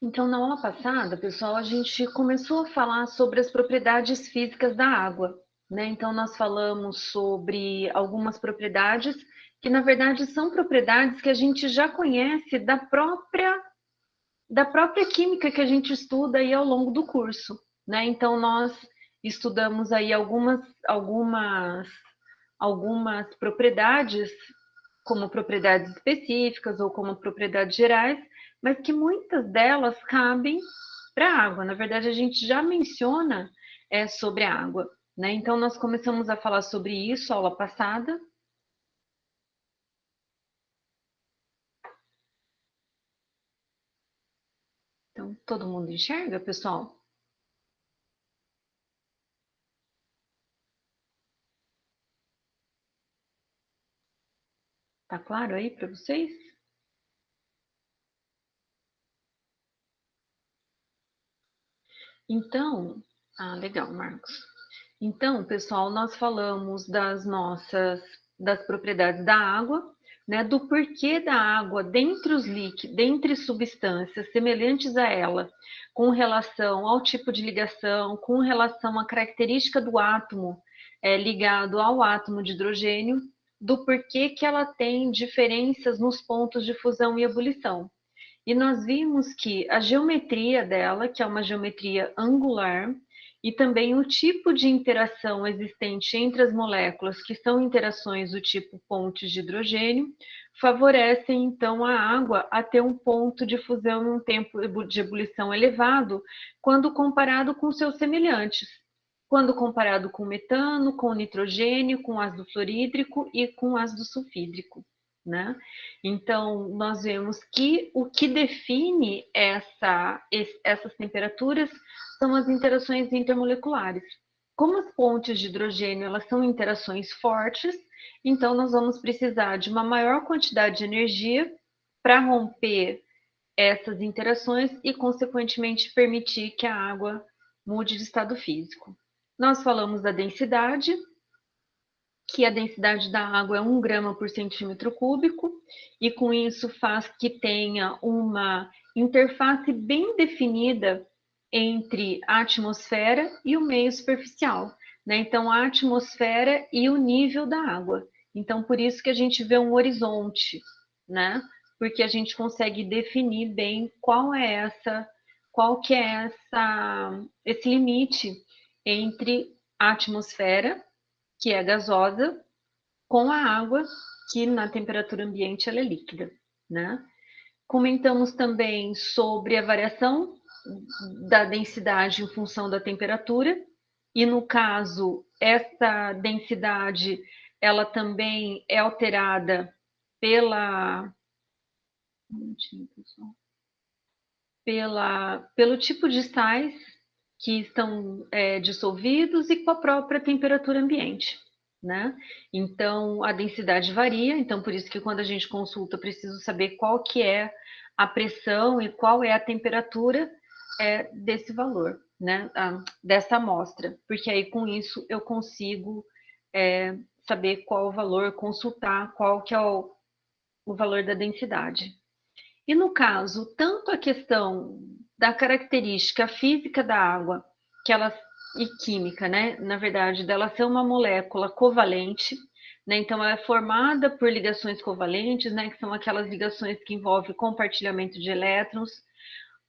Então, na aula passada, pessoal, a gente começou a falar sobre as propriedades físicas da água, né? Então, nós falamos sobre algumas propriedades que, na verdade, são propriedades que a gente já conhece da própria química que a gente estuda aí ao longo do curso, né? Então, nós estudamos aí algumas propriedades como propriedades específicas ou como propriedades gerais, mas que muitas delas cabem para a água. Na verdade, a gente já menciona sobre a água, né? Então, nós começamos a falar sobre isso aula passada. Então, todo mundo enxerga, pessoal? Tá claro aí para vocês? Então, legal, Marcos. Então, pessoal, nós falamos das propriedades da água, né, do porquê da água dentre os líquidos, dentre substâncias semelhantes a ela, com relação ao tipo de ligação, com relação à característica do átomo ligado ao átomo de hidrogênio, do porquê que ela tem diferenças nos pontos de fusão e ebulição. E nós vimos que a geometria dela, que é uma geometria angular, e também o tipo de interação existente entre as moléculas, que são interações do tipo pontes de hidrogênio, favorecem então a água a ter um ponto de fusão e um tempo de ebulição elevado, quando comparado com seus semelhantes, quando comparado com metano, com nitrogênio, com ácido fluorídrico e com ácido sulfídrico, né? Então, nós vemos que o que define essas temperaturas são as interações intermoleculares. Como as pontes de hidrogênio elas são interações fortes, então nós vamos precisar de uma maior quantidade de energia para romper essas interações e, consequentemente, permitir que a água mude de estado físico. Nós falamos da densidade, que a densidade da água é 1 grama por centímetro cúbico, e com isso faz que tenha uma interface bem definida entre a atmosfera e o meio superficial, né? Então, a atmosfera e o nível da água. Então, por isso que a gente vê um horizonte, né? Porque a gente consegue definir bem qual que é esse limite entre a atmosfera, que é gasosa, com a água, que na temperatura ambiente ela é líquida, né? Comentamos também sobre a variação da densidade em função da temperatura, e no caso, essa densidade, ela também é alterada pela, pelo tipo de sais que estão dissolvidos e com a própria temperatura ambiente, né? Então, a densidade varia, então por isso que quando a gente consulta, eu preciso saber qual que é a pressão e qual é a temperatura desse valor, né? Dessa amostra, porque aí com isso eu consigo saber qual o valor, consultar qual que é o valor da densidade. E no caso, tanto a questão da característica física da água, que ela e química, né? Na verdade, dela ser uma molécula covalente, né? Então, ela é formada por ligações covalentes, né? Que são aquelas ligações que envolvem compartilhamento de elétrons.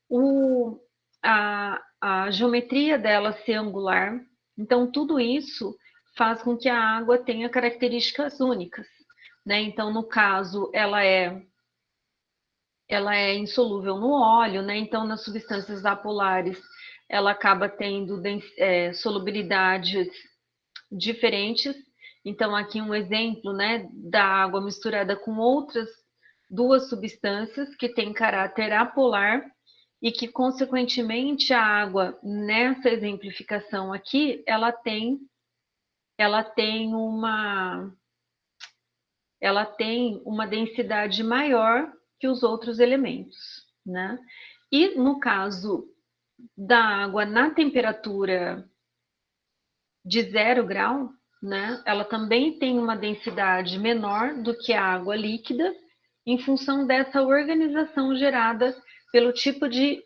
O, a geometria dela ser angular. Então, tudo isso faz com que a água tenha características únicas, né? Então, no caso, ela é insolúvel no óleo, né? Então, nas substâncias apolares, ela acaba tendo solubilidades diferentes. Então, aqui um exemplo, né, da água misturada com outras duas substâncias que têm caráter apolar e que, consequentemente, a água, nessa exemplificação aqui, ela ela tem uma densidade maior que os outros elementos, né? E no caso da água na temperatura de 0 grau, né? Ela também tem uma densidade menor do que a água líquida, em função dessa organização gerada pelo tipo de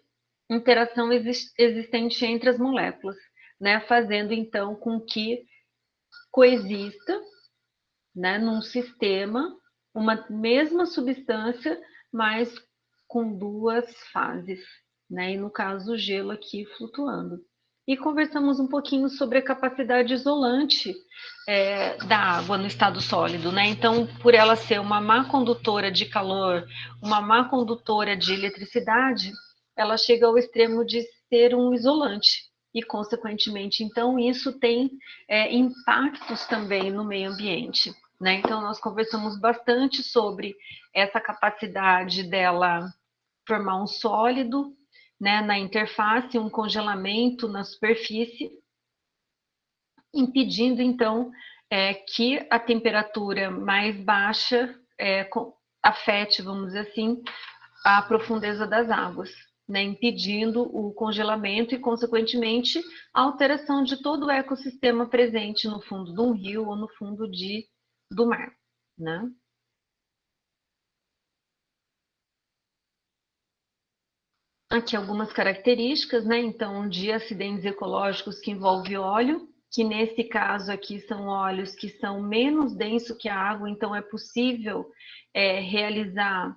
interação existente entre as moléculas, né? Fazendo então com que coexista, né, num sistema uma mesma substância, mas com duas fases, né? E no caso o gelo aqui flutuando. E conversamos um pouquinho sobre a capacidade isolante da água no estado sólido, né? Então, por ela ser uma má condutora de calor, uma má condutora de eletricidade, ela chega ao extremo de ser um isolante. E, consequentemente, então, isso tem impactos também no meio ambiente. Né? Então, nós conversamos bastante sobre essa capacidade dela formar um sólido, né, na interface, um congelamento na superfície, impedindo, então, que a temperatura mais baixa afete, vamos dizer assim, a profundeza das águas, né, impedindo o congelamento e, consequentemente, a alteração de todo o ecossistema presente no fundo de um rio ou no fundo do mar. Né? Aqui algumas características, né? Então, de acidentes ecológicos que envolvem óleo, que nesse caso aqui são óleos que são menos densos que a água, então é possível realizar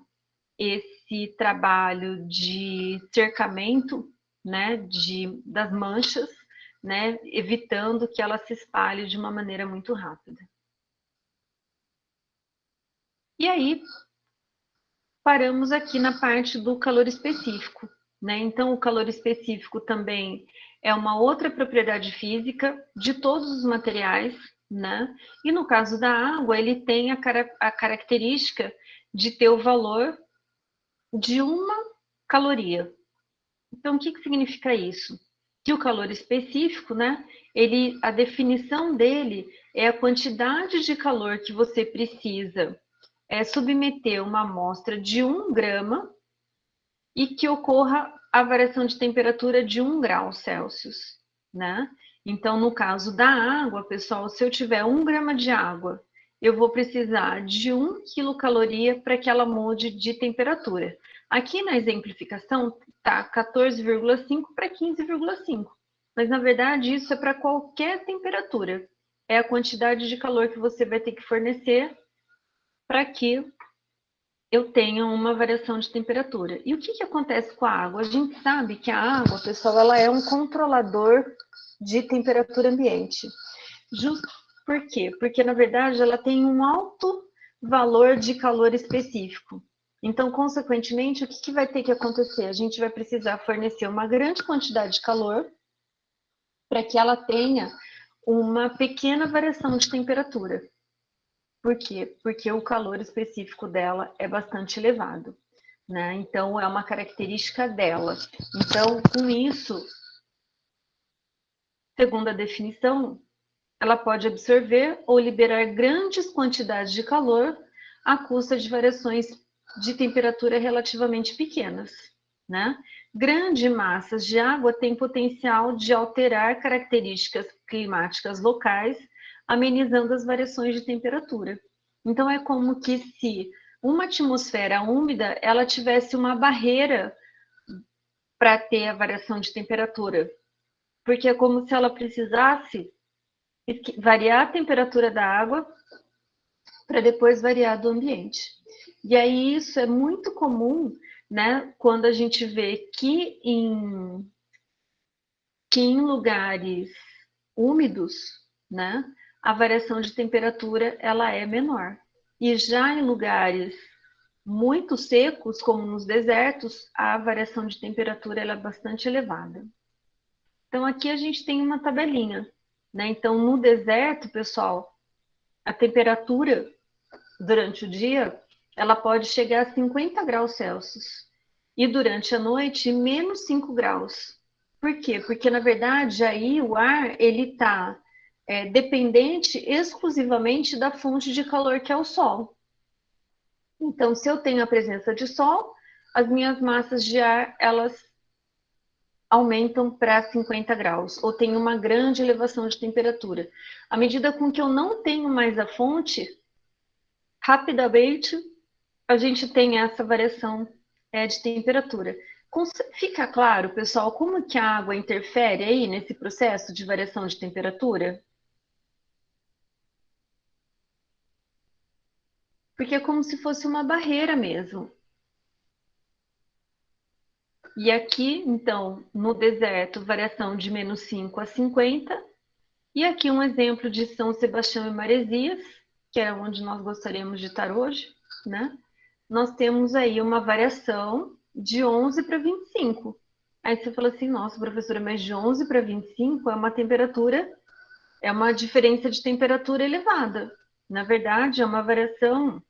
esse trabalho de cercamento, né, das manchas, né, evitando que ela se espalhe de uma maneira muito rápida. E aí, paramos aqui na parte do calor específico, né? Então, o calor específico também é uma outra propriedade física de todos os materiais, né? E no caso da água, ele tem a característica de ter o valor de uma caloria. Então, o que significa isso? Que o calor específico, né? A definição dele é a quantidade de calor que você precisa submeter uma amostra de 1 grama e que ocorra a variação de temperatura de 1 grau Celsius, né? Então, no caso da água, pessoal, se eu tiver 1 grama de água, eu vou precisar de 1 quilocaloria para que ela mude de temperatura. Aqui na exemplificação tá 14,5 para 15,5, mas na verdade isso é para qualquer temperatura. É a quantidade de calor que você vai ter que fornecer para que eu tenho uma variação de temperatura. E o que acontece com a água? A gente sabe que a água, pessoal, ela é um controlador de temperatura ambiente. Justo por quê? Porque, na verdade, ela tem um alto valor de calor específico. Então, consequentemente, o que vai ter que acontecer? A gente vai precisar fornecer uma grande quantidade de calor para que ela tenha uma pequena variação de temperatura. Por quê? Porque o calor específico dela é bastante elevado, né? Então, é uma característica dela. Então, com isso, segundo a definição, ela pode absorver ou liberar grandes quantidades de calor à custa de variações de temperatura relativamente pequenas, né? Grandes massas de água têm potencial de alterar características climáticas locais, amenizando as variações de temperatura. Então é como que se uma atmosfera úmida ela tivesse uma barreira para ter a variação de temperatura, porque é como se ela precisasse variar a temperatura da água para depois variar do ambiente. E aí isso é muito comum, né, quando a gente vê que em lugares úmidos, né, a variação de temperatura ela é menor. E já em lugares muito secos, como nos desertos, a variação de temperatura ela é bastante elevada. Então aqui a gente tem uma tabelinha, né? Então no deserto, pessoal, a temperatura durante o dia ela pode chegar a 50 graus Celsius e durante a noite menos 5 graus. Por quê? Porque na verdade aí o ar ele está dependente exclusivamente da fonte de calor que é o sol. Então, se eu tenho a presença de sol, as minhas massas de ar elas aumentam para 50 graus ou tem uma grande elevação de temperatura. À medida com que eu não tenho mais a fonte, rapidamente a gente tem essa variação de temperatura. Fica claro, pessoal, como que a água interfere aí nesse processo de variação de temperatura? Porque é como se fosse uma barreira mesmo. E aqui, então, no deserto, variação de menos 5 a 50. E aqui um exemplo de São Sebastião e Maresias, que é onde nós gostaríamos de estar hoje, né? Nós temos aí uma variação de 11 para 25. Aí você fala assim, nossa, professora, mas de 11 para 25 é uma temperatura, é uma diferença de temperatura elevada. Na verdade, é uma variação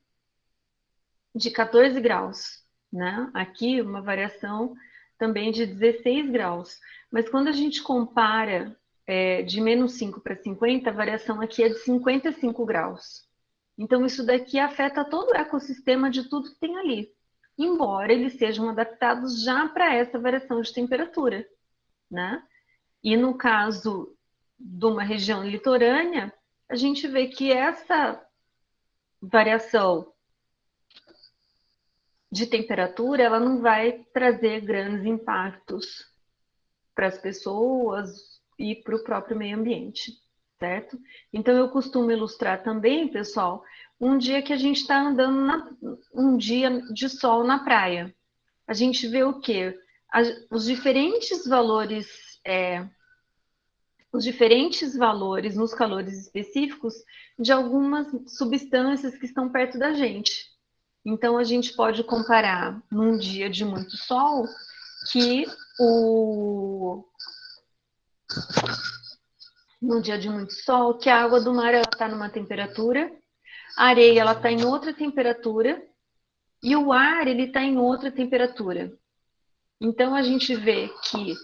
de 14 graus, né? Aqui uma variação também de 16 graus. Mas quando a gente compara de menos 5 para 50, a variação aqui é de 55 graus. Então, isso daqui afeta todo o ecossistema de tudo que tem ali, embora eles sejam adaptados já para essa variação de temperatura, né? E no caso de uma região litorânea, a gente vê que essa variação de temperatura, ela não vai trazer grandes impactos para as pessoas e para o próprio meio ambiente, certo? Então, eu costumo ilustrar também, pessoal, um dia que a gente está andando, um dia de sol na praia. A gente vê o quê? Os diferentes valores, nos calores específicos de algumas substâncias que estão perto da gente. Então, a gente pode comparar num dia de muito sol que num dia de muito sol, que a água do mar está numa temperatura, a areia ela está em outra temperatura e o ar ele está em outra temperatura. Então a gente vê que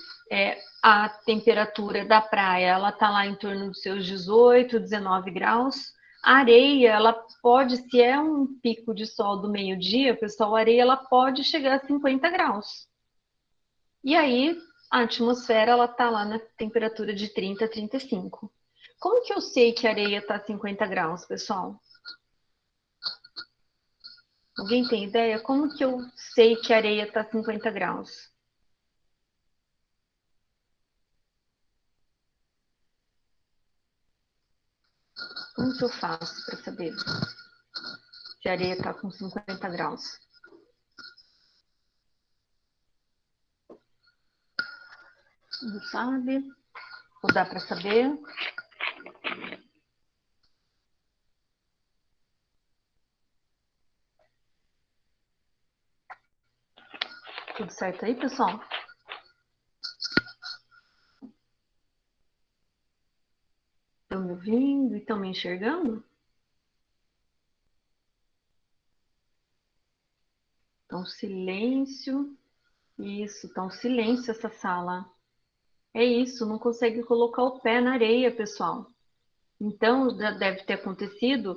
a temperatura da praia ela está lá em torno dos seus 18, 19 graus. A areia, ela pode, se é um pico de sol do meio-dia, pessoal, a areia ela pode chegar a 50 graus. E aí, a atmosfera, ela tá lá na temperatura de 30 a 35. Como que eu sei que a areia está a 50 graus, pessoal? Alguém tem ideia? Como que eu sei que a areia está a 50 graus? Como que eu faço para saber se a areia está com 50 graus? Não sabe? Ou dá para saber? Tudo certo aí, pessoal? Estão me ouvindo e estão me enxergando? Então, silêncio. Isso, tá um silêncio essa sala. É isso, não consegue colocar o pé na areia, pessoal. Então, já deve ter acontecido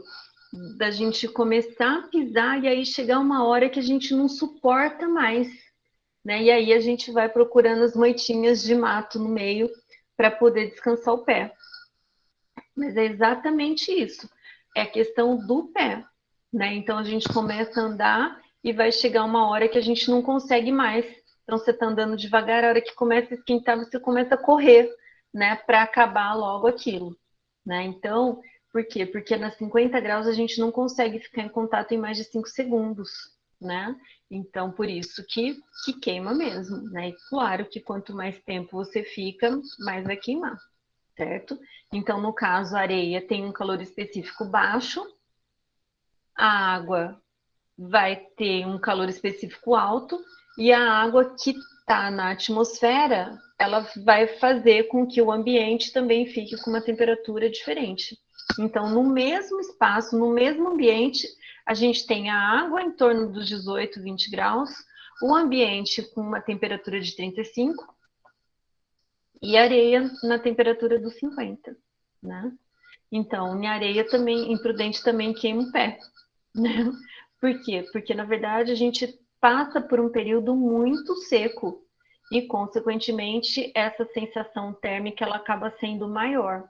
da gente começar a pisar e aí chegar uma hora que a gente não suporta mais, né? E aí a gente vai procurando as moitinhas de mato no meio para poder descansar o pé. Mas é exatamente isso. É a questão do pé, né? Então a gente começa a andar e vai chegar uma hora que a gente não consegue mais. Então você está andando devagar, a hora que começa a esquentar, você começa a correr, né? Para acabar logo aquilo, né? Então, por quê? Porque nas 50 graus a gente não consegue ficar em contato em mais de 5 segundos, né? Então, por isso que queima mesmo, né? E claro que quanto mais tempo você fica, mais vai queimar, certo? Então, no caso, a areia tem um calor específico baixo, a água vai ter um calor específico alto, e a água que está na atmosfera, ela vai fazer com que o ambiente também fique com uma temperatura diferente. Então, no mesmo espaço, no mesmo ambiente, a gente tem a água em torno dos 18, 20 graus, o ambiente com uma temperatura de 35 e areia na temperatura dos 50, né? Então, em areia também, imprudente também queima o pé, né? Por quê? Porque, na verdade, a gente passa por um período muito seco e, consequentemente, essa sensação térmica ela acaba sendo maior,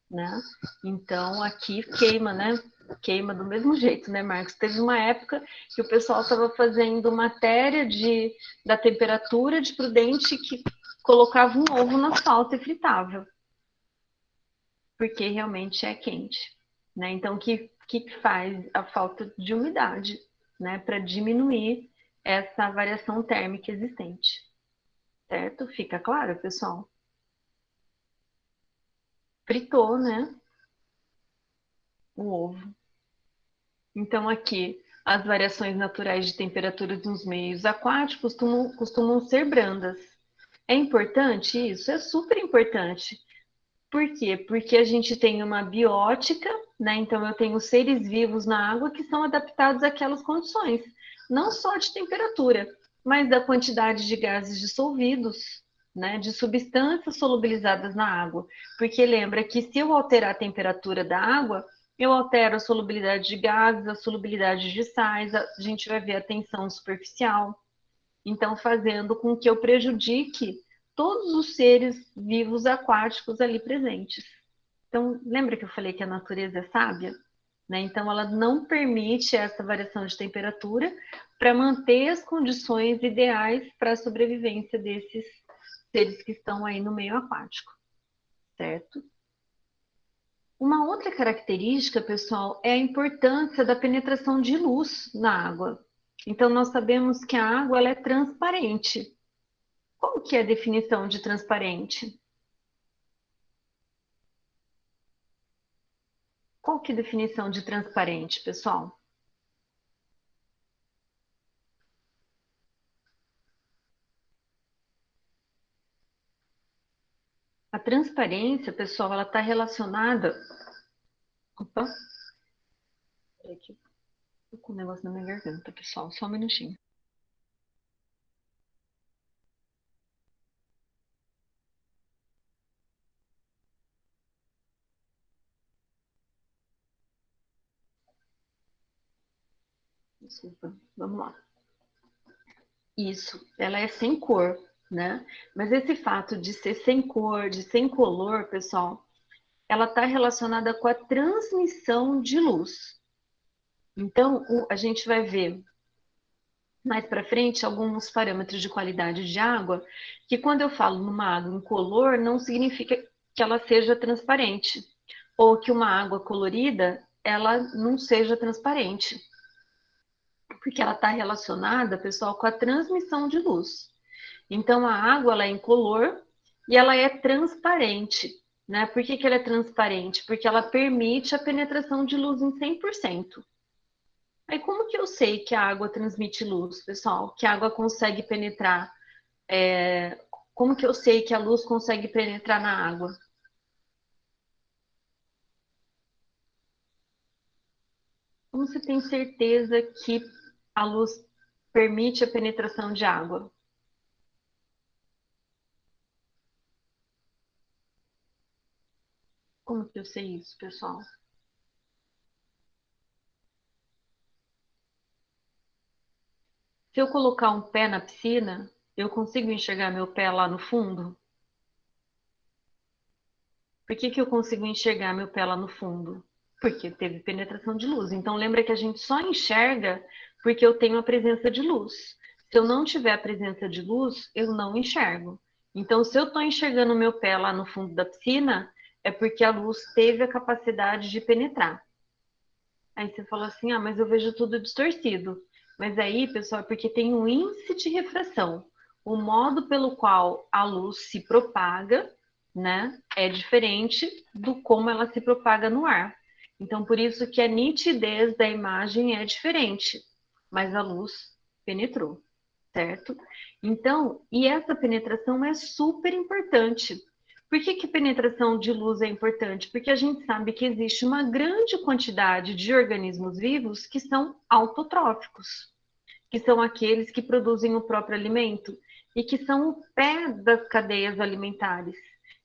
né? Então, aqui queima, né? queima do mesmo jeito, né, Marcos? Teve uma época que o pessoal estava fazendo matéria da temperatura de prudente que colocava um ovo no asfalto e fritava, porque realmente é quente, né? Então, o que faz? A falta de umidade, né, para diminuir essa variação térmica existente, certo? Fica claro, pessoal? Fritou, né, o ovo. Então, aqui, as variações naturais de temperatura dos meios aquáticos costumam ser brandas. É importante isso? É super importante. Por quê? Porque a gente tem uma biótica, né? Então, eu tenho seres vivos na água que são adaptados àquelas condições, não só de temperatura, mas da quantidade de gases dissolvidos, né? De substâncias solubilizadas na água. Porque lembra que se eu alterar a temperatura da água, eu altero a solubilidade de gases, a solubilidade de sais, a gente vai ver a tensão superficial. Então, fazendo com que eu prejudique todos os seres vivos aquáticos ali presentes. Então, lembra que eu falei que a natureza é sábia? Né? Então, ela não permite essa variação de temperatura para manter as condições ideais para a sobrevivência desses seres que estão aí no meio aquático, certo? Uma outra característica, pessoal, é a importância da penetração de luz na água. Então, nós sabemos que a água ela é transparente. Qual que é a definição de transparente? Qual que é a definição de transparente, pessoal? A transparência, pessoal, ela está relacionada. Opa, peraí aqui, tô com um negócio na minha garganta, pessoal, só um minutinho. Desculpa, vamos lá. Isso, ela é sem cor, né? Mas esse fato de ser sem cor, de ser incolor, pessoal, ela está relacionada com a transmissão de luz. Então, a gente vai ver mais para frente alguns parâmetros de qualidade de água, que quando eu falo numa água incolor, não significa que ela seja transparente, ou que uma água colorida, ela não seja transparente, porque ela está relacionada, pessoal, com a transmissão de luz. Então, a água ela é incolor e ela é transparente. Né? Por que ela é transparente? Porque ela permite a penetração de luz em 100%. Aí, como que eu sei que a água transmite luz, pessoal? Que a água consegue penetrar? Como que eu sei que a luz consegue penetrar na água? Como você tem certeza que a luz permite a penetração de água? Como que eu sei isso, pessoal? Se eu colocar um pé na piscina, eu consigo enxergar meu pé lá no fundo? Por que que eu consigo enxergar meu pé lá no fundo? Porque teve penetração de luz. Então, lembra que a gente só enxerga porque eu tenho a presença de luz. Se eu não tiver a presença de luz, eu não enxergo. Então, se eu estou enxergando meu pé lá no fundo da piscina, é porque a luz teve a capacidade de penetrar. Aí você fala assim, ah, mas eu vejo tudo distorcido. Mas aí, pessoal, é porque tem um índice de refração. O modo pelo qual a luz se propaga, né, é diferente do como ela se propaga no ar. Então, por isso que a nitidez da imagem é diferente, mas a luz penetrou, certo? Então, e essa penetração é super importante. Por que que penetração de luz é importante? Porque a gente sabe que existe uma grande quantidade de organismos vivos que são autotróficos, que são aqueles que produzem o próprio alimento e que são o pé das cadeias alimentares.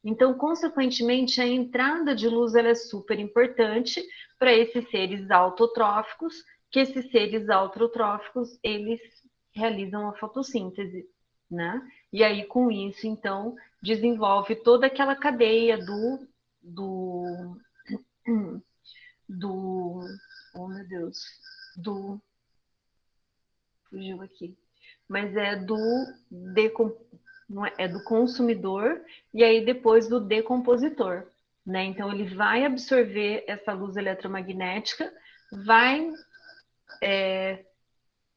Então, consequentemente, a entrada de luz ela é super importante para esses seres autotróficos, que esses seres autotróficos, eles realizam a fotossíntese, né? E aí, com isso, então, desenvolve toda aquela cadeia do Oh, meu Deus. Fugiu aqui. Mas é não é do consumidor e aí depois do decompositor, né? Então ele vai absorver essa luz eletromagnética, vai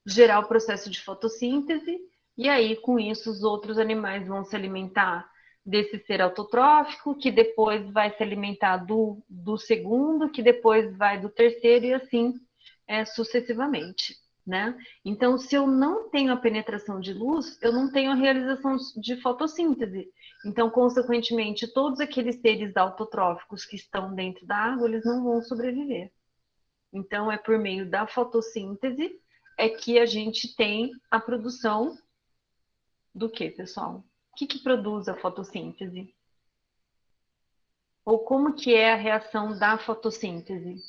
gerar o processo de fotossíntese e aí com isso os outros animais vão se alimentar desse ser autotrófico, que depois vai se alimentar do segundo, que depois vai do terceiro e assim sucessivamente. Né? Então, se eu não tenho a penetração de luz, eu não tenho a realização de fotossíntese. Então, consequentemente, todos aqueles seres autotróficos que estão dentro da água, eles não vão sobreviver. Então, é por meio da fotossíntese é que a gente tem a produção do que, pessoal? O que produz a fotossíntese? Ou como que é a reação da fotossíntese?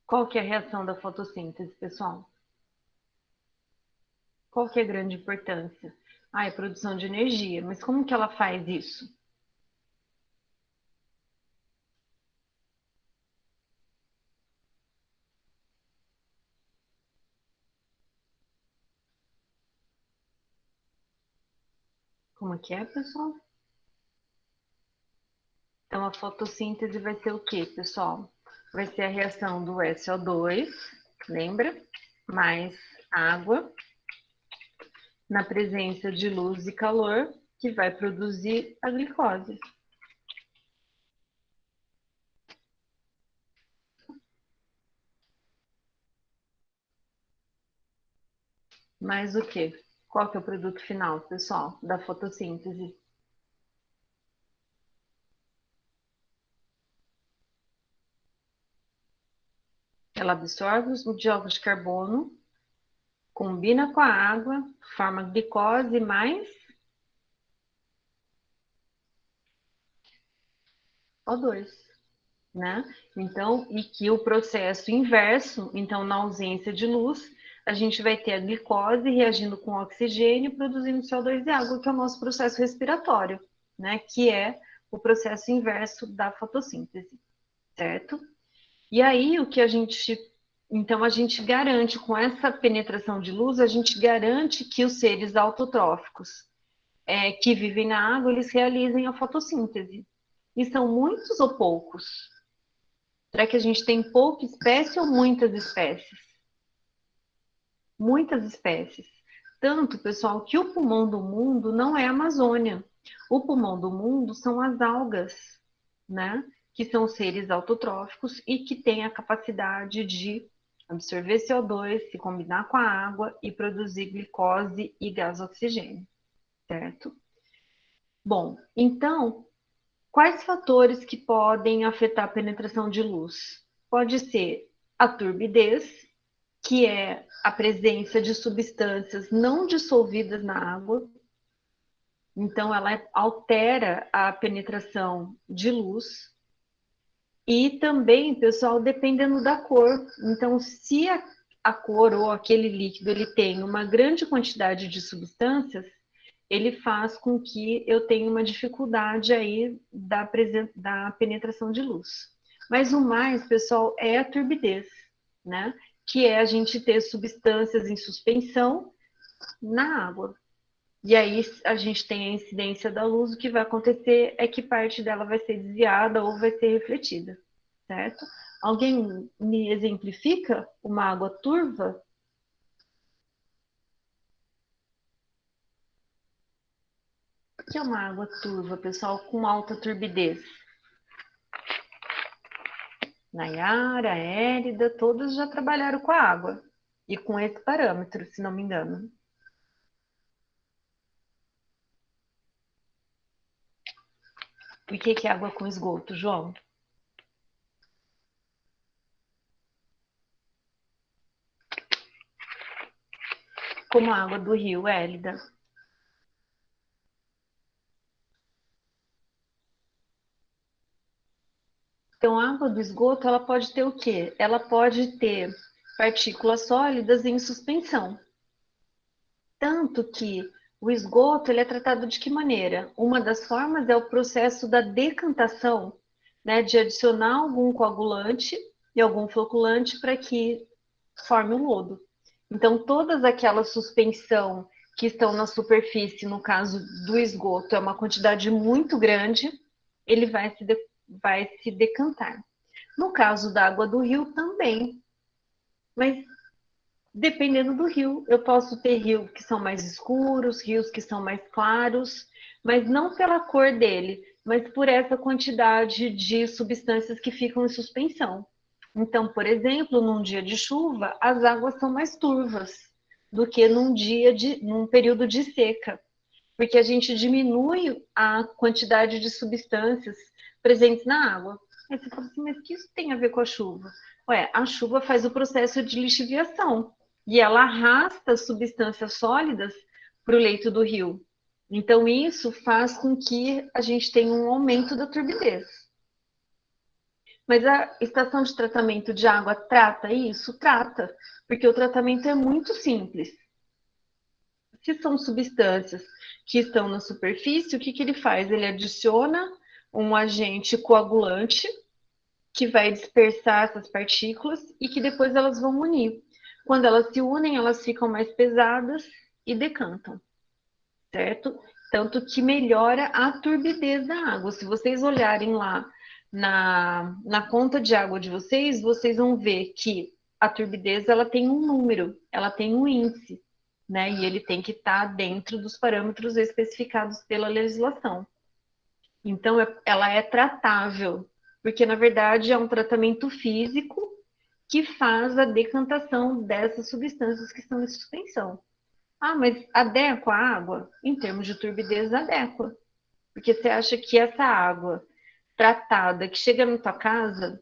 Qual que é a reação da fotossíntese, pessoal? Qual que é a grande importância? Ah, é produção de energia, mas como que ela faz isso? Como que é, pessoal? Então, a fotossíntese vai ser o que, pessoal? Vai ser a reação do SO2, lembra? Mais água, na presença de luz e calor, que vai produzir a glicose. Mais o quê? Qual que é o produto final, pessoal, da fotossíntese? Ela absorve o dióxido de carbono, combina com a água, forma glicose mais O2, né? Então, e que o processo inverso, então, na ausência de luz, a gente vai ter a glicose reagindo com oxigênio, produzindo CO2 e água, que é o nosso processo respiratório, né? Que é o processo inverso da fotossíntese, certo? E aí, o que a gente. Então, a gente garante, com essa penetração de luz, a gente garante que os seres autotróficos que vivem na água, eles realizem a fotossíntese. E são muitos ou poucos? Será que a gente tem pouca espécie ou muitas espécies? Muitas espécies. Tanto, pessoal, que o pulmão do mundo não é a Amazônia. O pulmão do mundo são as algas, né? Que são seres autotróficos e que têm a capacidade de absorver CO2, se combinar com a água e produzir glicose e gás oxigênio, certo? Bom, então, quais fatores que podem afetar a penetração de luz? Pode ser a turbidez, que é a presença de substâncias não dissolvidas na água. Então, ela altera a penetração de luz. E também, pessoal, dependendo da cor. Então, se a cor ou aquele líquido ele tem uma grande quantidade de substâncias, ele faz com que eu tenha uma dificuldade aí da penetração de luz. Mas o mais, pessoal, é a turbidez, né? Que é a gente ter substâncias em suspensão na água. E aí a gente tem a incidência da luz, o que vai acontecer é que parte dela vai ser desviada ou vai ser refletida, certo? Alguém me exemplifica uma água turva? O que é uma água turva, pessoal, com alta turbidez? Nayara, Érida, todos já trabalharam com a água. E com esse parâmetro, se não me engano. O que é água com esgoto, João? Como a água do rio, Élida. Então, a água do esgoto, ela pode ter o quê? Ela pode ter partículas sólidas em suspensão. Tanto que O esgoto, ele é tratado de que maneira? Uma das formas é o processo da decantação, né, de adicionar algum coagulante e algum floculante para que forme o lodo. Então, todas aquelas suspensão que estão na superfície, no caso do esgoto, é uma quantidade muito grande, ele vai se decantar. No caso da água do rio, também. Mas dependendo do rio, eu posso ter rios que são mais escuros, rios que são mais claros, mas não pela cor dele, mas por essa quantidade de substâncias que ficam em suspensão. Então, por exemplo, num dia de chuva, as águas são mais turvas do que num período de seca, porque a gente diminui a quantidade de substâncias presentes na água. Aí você fala assim, mas o que isso tem a ver com a chuva? Ué, a chuva faz o processo de lixiviação e ela arrasta substâncias sólidas para o leito do rio. Então, isso faz com que a gente tenha um aumento da turbidez. Mas a estação de tratamento de água trata isso? Trata, porque o tratamento é muito simples. Se são substâncias que estão na superfície, o que, que ele faz? Ele adiciona um agente coagulante que vai dispersar essas partículas e que depois elas vão unir. Quando elas se unem, elas ficam mais pesadas e decantam, certo? Tanto que melhora a turbidez da água. Se vocês olharem lá na conta de água de vocês, vocês vão ver que a turbidez ela tem um número, ela tem um índice, né? E ele tem que estar dentro dos parâmetros especificados pela legislação. Então, ela é tratável, porque na verdade é um tratamento físico que faz a decantação dessas substâncias que estão em suspensão. Ah, mas adequa a água? Em termos de turbidez, adequa. Porque você acha que essa água tratada que chega na tua casa,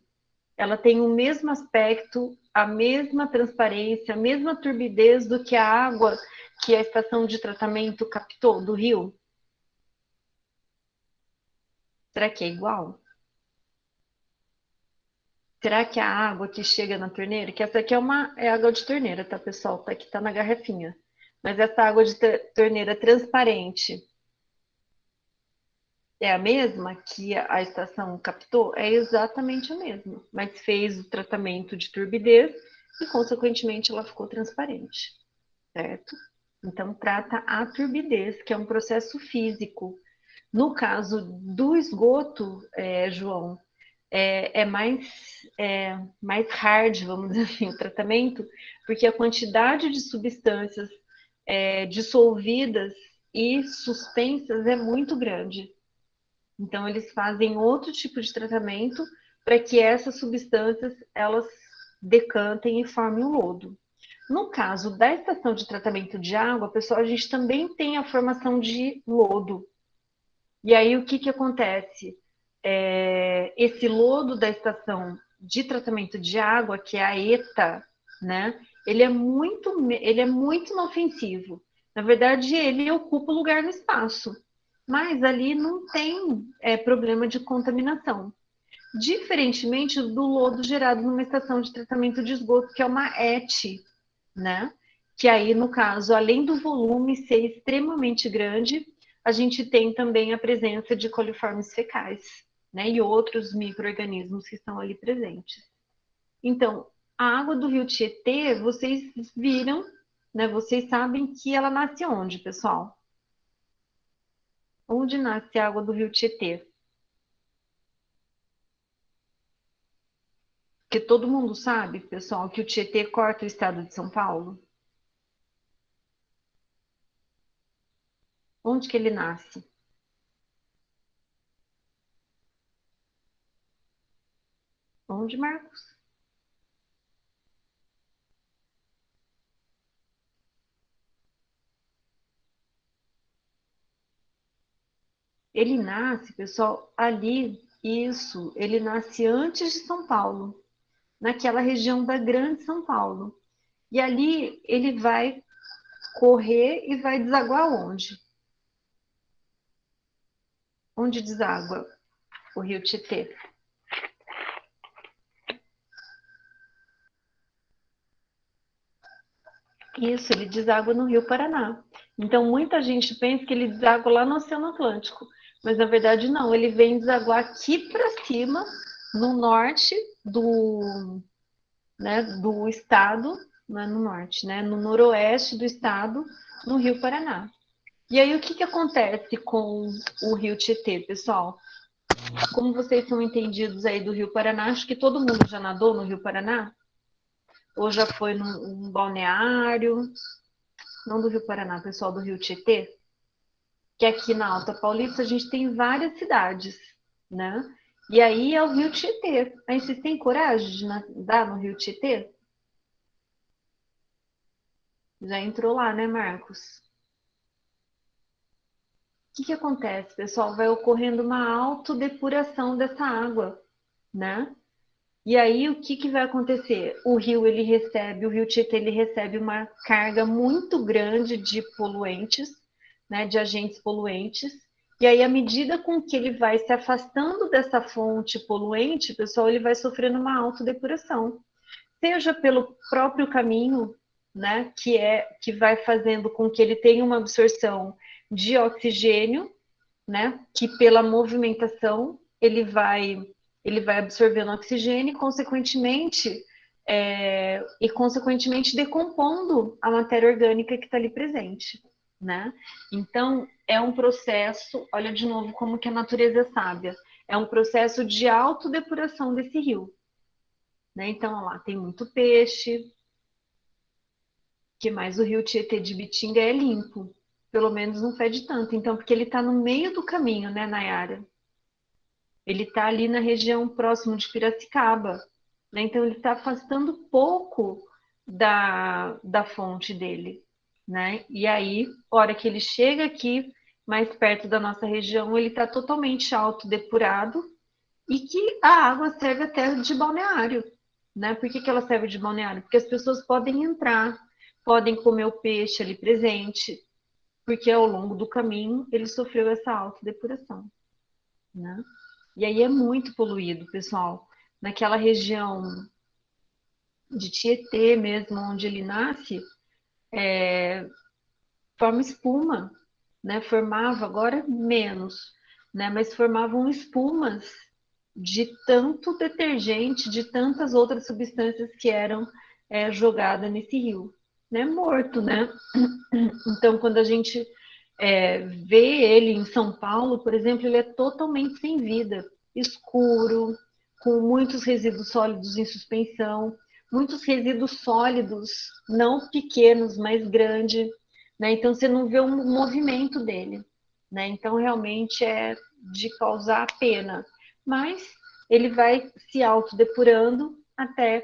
ela tem o mesmo aspecto, a mesma transparência, a mesma turbidez do que a água que a estação de tratamento captou do rio? Será que é igual? Será que a água que chega na torneira, que essa aqui é água de torneira, tá, pessoal? Tá aqui, tá na garrafinha. Mas essa água de torneira transparente é a mesma que a estação captou? É exatamente a mesma, mas fez o tratamento de turbidez e, consequentemente, ela ficou transparente, certo? Então, trata a turbidez, que é um processo físico. No caso do esgoto, João, mais hard, vamos dizer assim, o tratamento, porque a quantidade de substâncias dissolvidas e suspensas é muito grande. Então, eles fazem outro tipo de tratamento para que essas substâncias elas decantem e formem um lodo. No caso da estação de tratamento de água, pessoal, a gente também tem a formação de lodo. E aí, o que, que acontece? Esse lodo da estação de tratamento de água, que é a ETA, né? Ele é muito inofensivo. Na verdade, ele ocupa o lugar no espaço, mas ali não tem problema de contaminação. Diferentemente do lodo gerado numa estação de tratamento de esgoto, que é uma ET, né? Que aí, no caso, além do volume ser extremamente grande, a gente tem também a presença de coliformes fecais, né? E outros micro-organismos que estão ali presentes. Então, a água do rio Tietê, vocês viram, né? Vocês sabem que ela nasce onde, pessoal? Onde nasce a água do rio Tietê? Porque todo mundo sabe, pessoal, que o Tietê corta o estado de São Paulo. Onde que ele nasce? Onde, Marcos? Ele nasce, pessoal, ali, isso, ele nasce antes de São Paulo, naquela região da Grande São Paulo. E ali ele vai correr e vai desaguar onde? Onde deságua o rio Tietê? Isso, ele deságua no Rio Paraná. Então, muita gente pensa que ele deságua lá no Oceano Atlântico, mas na verdade não, ele vem desaguar aqui para cima, no norte do estado, não é no norte, né, no noroeste do estado, no Rio Paraná. E aí, o que acontece com o Rio Tietê, pessoal? Como vocês são entendidos aí do Rio Paraná, acho que todo mundo já nadou no Rio Paraná? Ou já foi num balneário? Não do Rio Paraná, pessoal, do Rio Tietê? Que aqui na Alta Paulista a gente tem várias cidades, né? E aí é o Rio Tietê. Aí vocês têm coragem de nadar no Rio Tietê? Já entrou lá, né, Marcos? O que acontece, pessoal? Vai ocorrendo uma autodepuração dessa água, né? E aí o que vai acontecer? O Rio Tietê, ele recebe uma carga muito grande de poluentes, né, de agentes poluentes. E aí, à medida com que ele vai se afastando dessa fonte poluente, pessoal, ele vai sofrendo uma autodepuração, seja pelo próprio caminho, né, que vai fazendo com que ele tenha uma absorção de oxigênio, né, que pela movimentação ele vai absorvendo oxigênio e consequentemente decompondo a matéria orgânica que está ali presente, né? Então é um processo, olha de novo como que a natureza é sábia, é um processo de autodepuração desse rio, né? Então ó lá tem muito peixe, que mais o rio Tietê de Bitinga é limpo, pelo menos não fede tanto, então porque ele está no meio do caminho, né, Nayara? Ele está ali na região próximo de Piracicaba, né? Então ele está afastando pouco da fonte dele, né? E aí, hora que ele chega aqui, mais perto da nossa região, ele está totalmente autodepurado e que a água serve até de balneário, né? Por que ela serve de balneário? Porque as pessoas podem entrar, podem comer o peixe ali presente, porque ao longo do caminho ele sofreu essa autodepuração, né? E aí é muito poluído, pessoal. Naquela região de Tietê mesmo, onde ele nasce, forma espuma, né? Formava, agora menos, né? Mas formavam espumas de tanto detergente, de tantas outras substâncias que eram jogadas nesse rio, né? Morto, né? Então, quando a gente vê ele em São Paulo, por exemplo, ele é totalmente sem vida, escuro, com muitos resíduos sólidos em suspensão, muitos resíduos sólidos, não pequenos, mas grandes, né? Então você não vê o movimento dele, né? Então realmente é de causar pena, mas ele vai se autodepurando até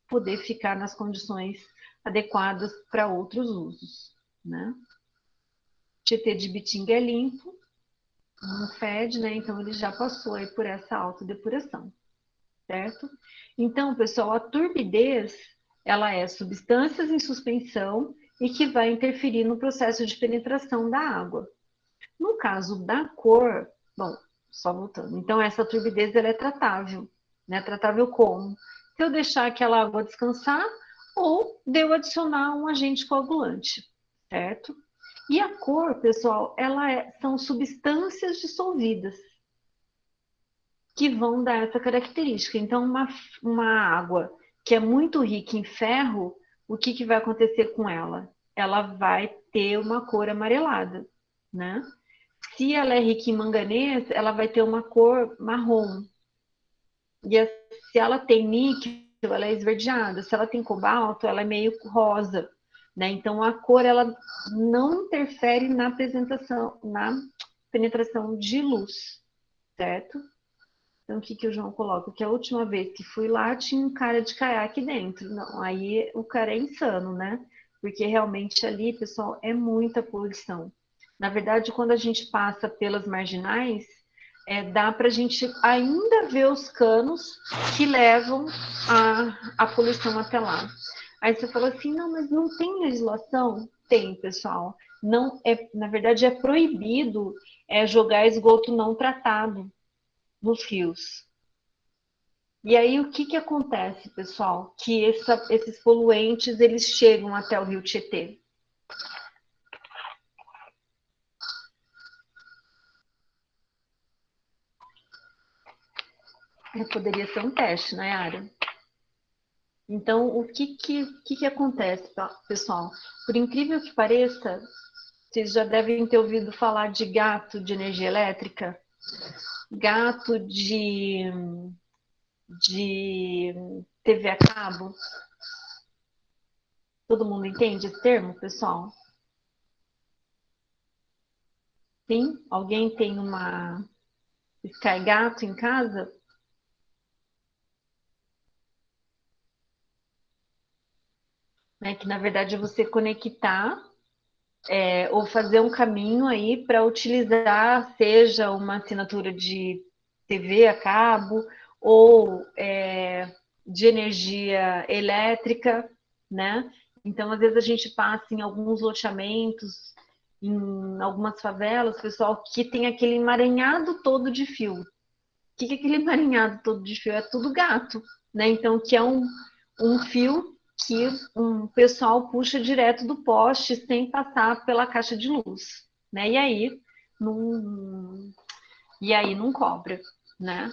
poder ficar nas condições adequadas para outros usos, né? Tietê de Bitinga é limpo, não fede, né? Então ele já passou aí por essa autodepuração, certo? Então, pessoal, a turbidez, ela é substâncias em suspensão e que vai interferir no processo de penetração da água. No caso da cor, bom, só voltando. Então, essa turbidez ela é tratável, né? Tratável como? Se eu deixar aquela água descansar ou de eu adicionar um agente coagulante, certo? E a cor, pessoal, são substâncias dissolvidas que vão dar essa característica. Então, uma água que é muito rica em ferro, o que vai acontecer com ela? Ela vai ter uma cor amarelada, né? Se ela é rica em manganês, ela vai ter uma cor marrom. E se ela tem níquel, ela é esverdeada. Se ela tem cobalto, ela é meio rosa, né? Então a cor ela não interfere na apresentação, na penetração de luz, certo? Então o que o João coloca? Que a última vez que fui lá tinha um cara de caiaque dentro. Não, aí o cara é insano, né? Porque realmente ali, pessoal, é muita poluição. Na verdade, quando a gente passa pelas marginais, dá para a gente ainda ver os canos que levam a poluição até lá. Aí você fala assim, não, mas não tem legislação? Tem, pessoal. Não na verdade, é proibido jogar esgoto não tratado nos rios. E aí o que acontece, pessoal? Que esses poluentes eles chegam até o Rio Tietê. Poderia ser um teste, né, Yara? Então, o que acontece, pessoal? Por incrível que pareça, vocês já devem ter ouvido falar de gato de energia elétrica, gato de TV a cabo. Todo mundo entende esse termo, pessoal? Sim? Alguém tem uma Sky Gato em casa? Né? Que na verdade é você conectar ou fazer um caminho aí para utilizar, seja uma assinatura de TV a cabo ou de energia elétrica, né? Então, às vezes a gente passa em alguns loteamentos, em algumas favelas, pessoal, que tem aquele emaranhado todo de fio. O que é aquele emaranhado todo de fio? É tudo gato, né? Então, que é um fio que um pessoal puxa direto do poste sem passar pela caixa de luz, né? Não, e aí não cobra, né?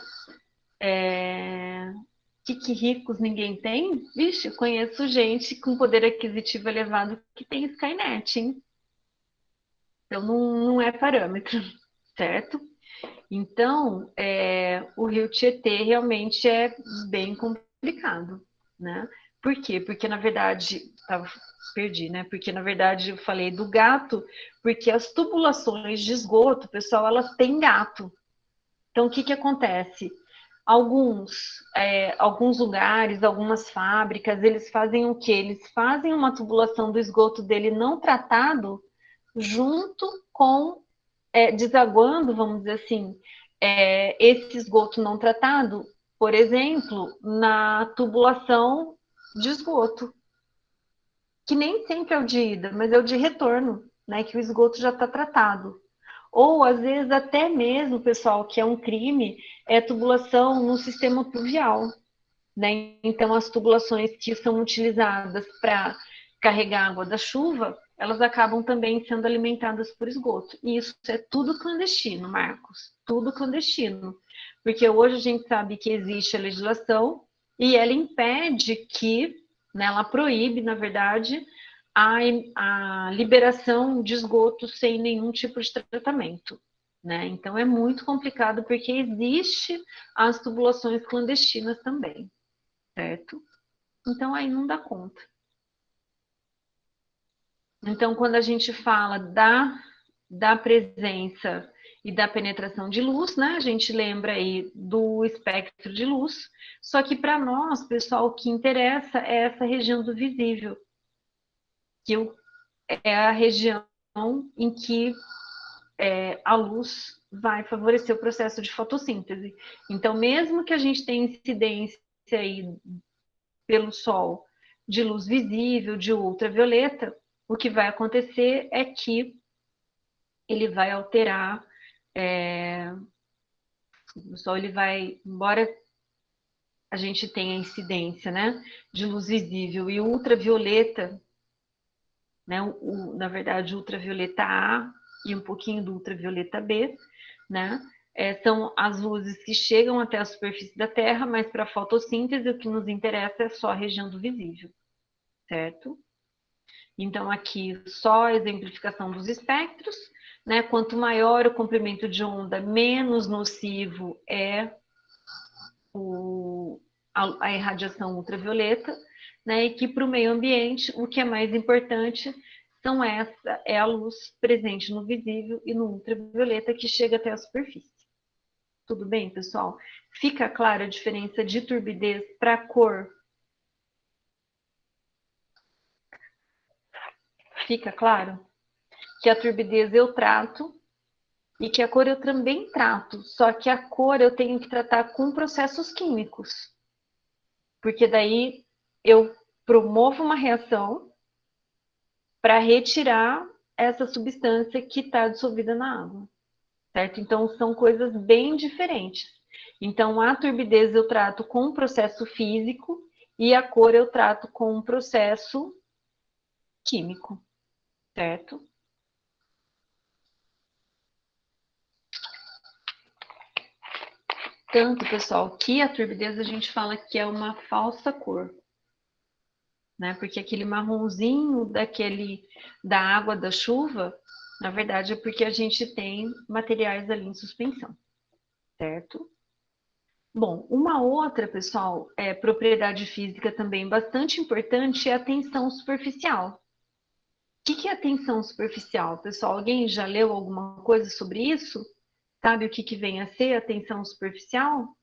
Que ricos ninguém tem? Vixe, eu conheço gente com poder aquisitivo elevado que tem Skynet, hein? Então não é parâmetro, certo? Então, o rio Tietê realmente é bem complicado, né? Por quê? Porque, na verdade, perdi, né? Porque, na verdade, eu falei do gato, porque as tubulações de esgoto, pessoal, elas têm gato. Então, o que acontece? Alguns lugares, algumas fábricas, eles fazem o quê? Eles fazem uma tubulação do esgoto dele não tratado junto com desaguando, vamos dizer assim, esse esgoto não tratado, por exemplo, na tubulação de esgoto, que nem sempre é o de ida, mas é o de retorno, né? Que o esgoto já está tratado. Ou, às vezes, até mesmo, pessoal, que é um crime, é tubulação no sistema pluvial, né? Então, as tubulações que são utilizadas para carregar água da chuva, elas acabam também sendo alimentadas por esgoto. E isso é tudo clandestino, Marcos, tudo clandestino. Porque hoje a gente sabe que existe a legislação e ela impede que, né, ela proíbe, na verdade, a liberação de esgoto sem nenhum tipo de tratamento. Né? Então é muito complicado porque existe as tubulações clandestinas também, certo? Então aí não dá conta. Então, quando a gente fala da presença e da penetração de luz, né? A gente lembra aí do espectro de luz. Só que para nós, pessoal, o que interessa é essa região do visível, que é a região em que a luz vai favorecer o processo de fotossíntese. Então, mesmo que a gente tenha incidência aí pelo sol de luz visível, de ultravioleta, o que vai acontecer é que ele vai alterar, o sol ele vai, embora a gente tenha incidência, né, de luz visível e ultravioleta, né, na verdade, ultravioleta A e um pouquinho do ultravioleta B, né, são as luzes que chegam até a superfície da Terra, mas para a fotossíntese o que nos interessa é só a região do visível, certo? Então, aqui só a exemplificação dos espectros, né? Quanto maior o comprimento de onda, menos nocivo é a irradiação ultravioleta, né? E que para o meio ambiente, o que é mais importante é a luz presente no visível e no ultravioleta que chega até a superfície. Tudo bem, pessoal? Fica clara a diferença de turbidez para a cor? Fica claro? Que a turbidez eu trato e que a cor eu também trato, só que a cor eu tenho que tratar com processos químicos, porque daí eu promovo uma reação para retirar essa substância que está dissolvida na água, certo? Então são coisas bem diferentes. Então a turbidez eu trato com um processo físico e a cor eu trato com um processo químico, certo? Tanto, pessoal, que a turbidez a gente fala que é uma falsa cor, né? Porque aquele marronzinho da água da chuva, na verdade é porque a gente tem materiais ali em suspensão, certo? Bom, uma outra, pessoal, propriedade física também bastante importante é a tensão superficial. O que é a tensão superficial, pessoal? Alguém já leu alguma coisa sobre isso? Sabe o que vem a ser a tensão superficial?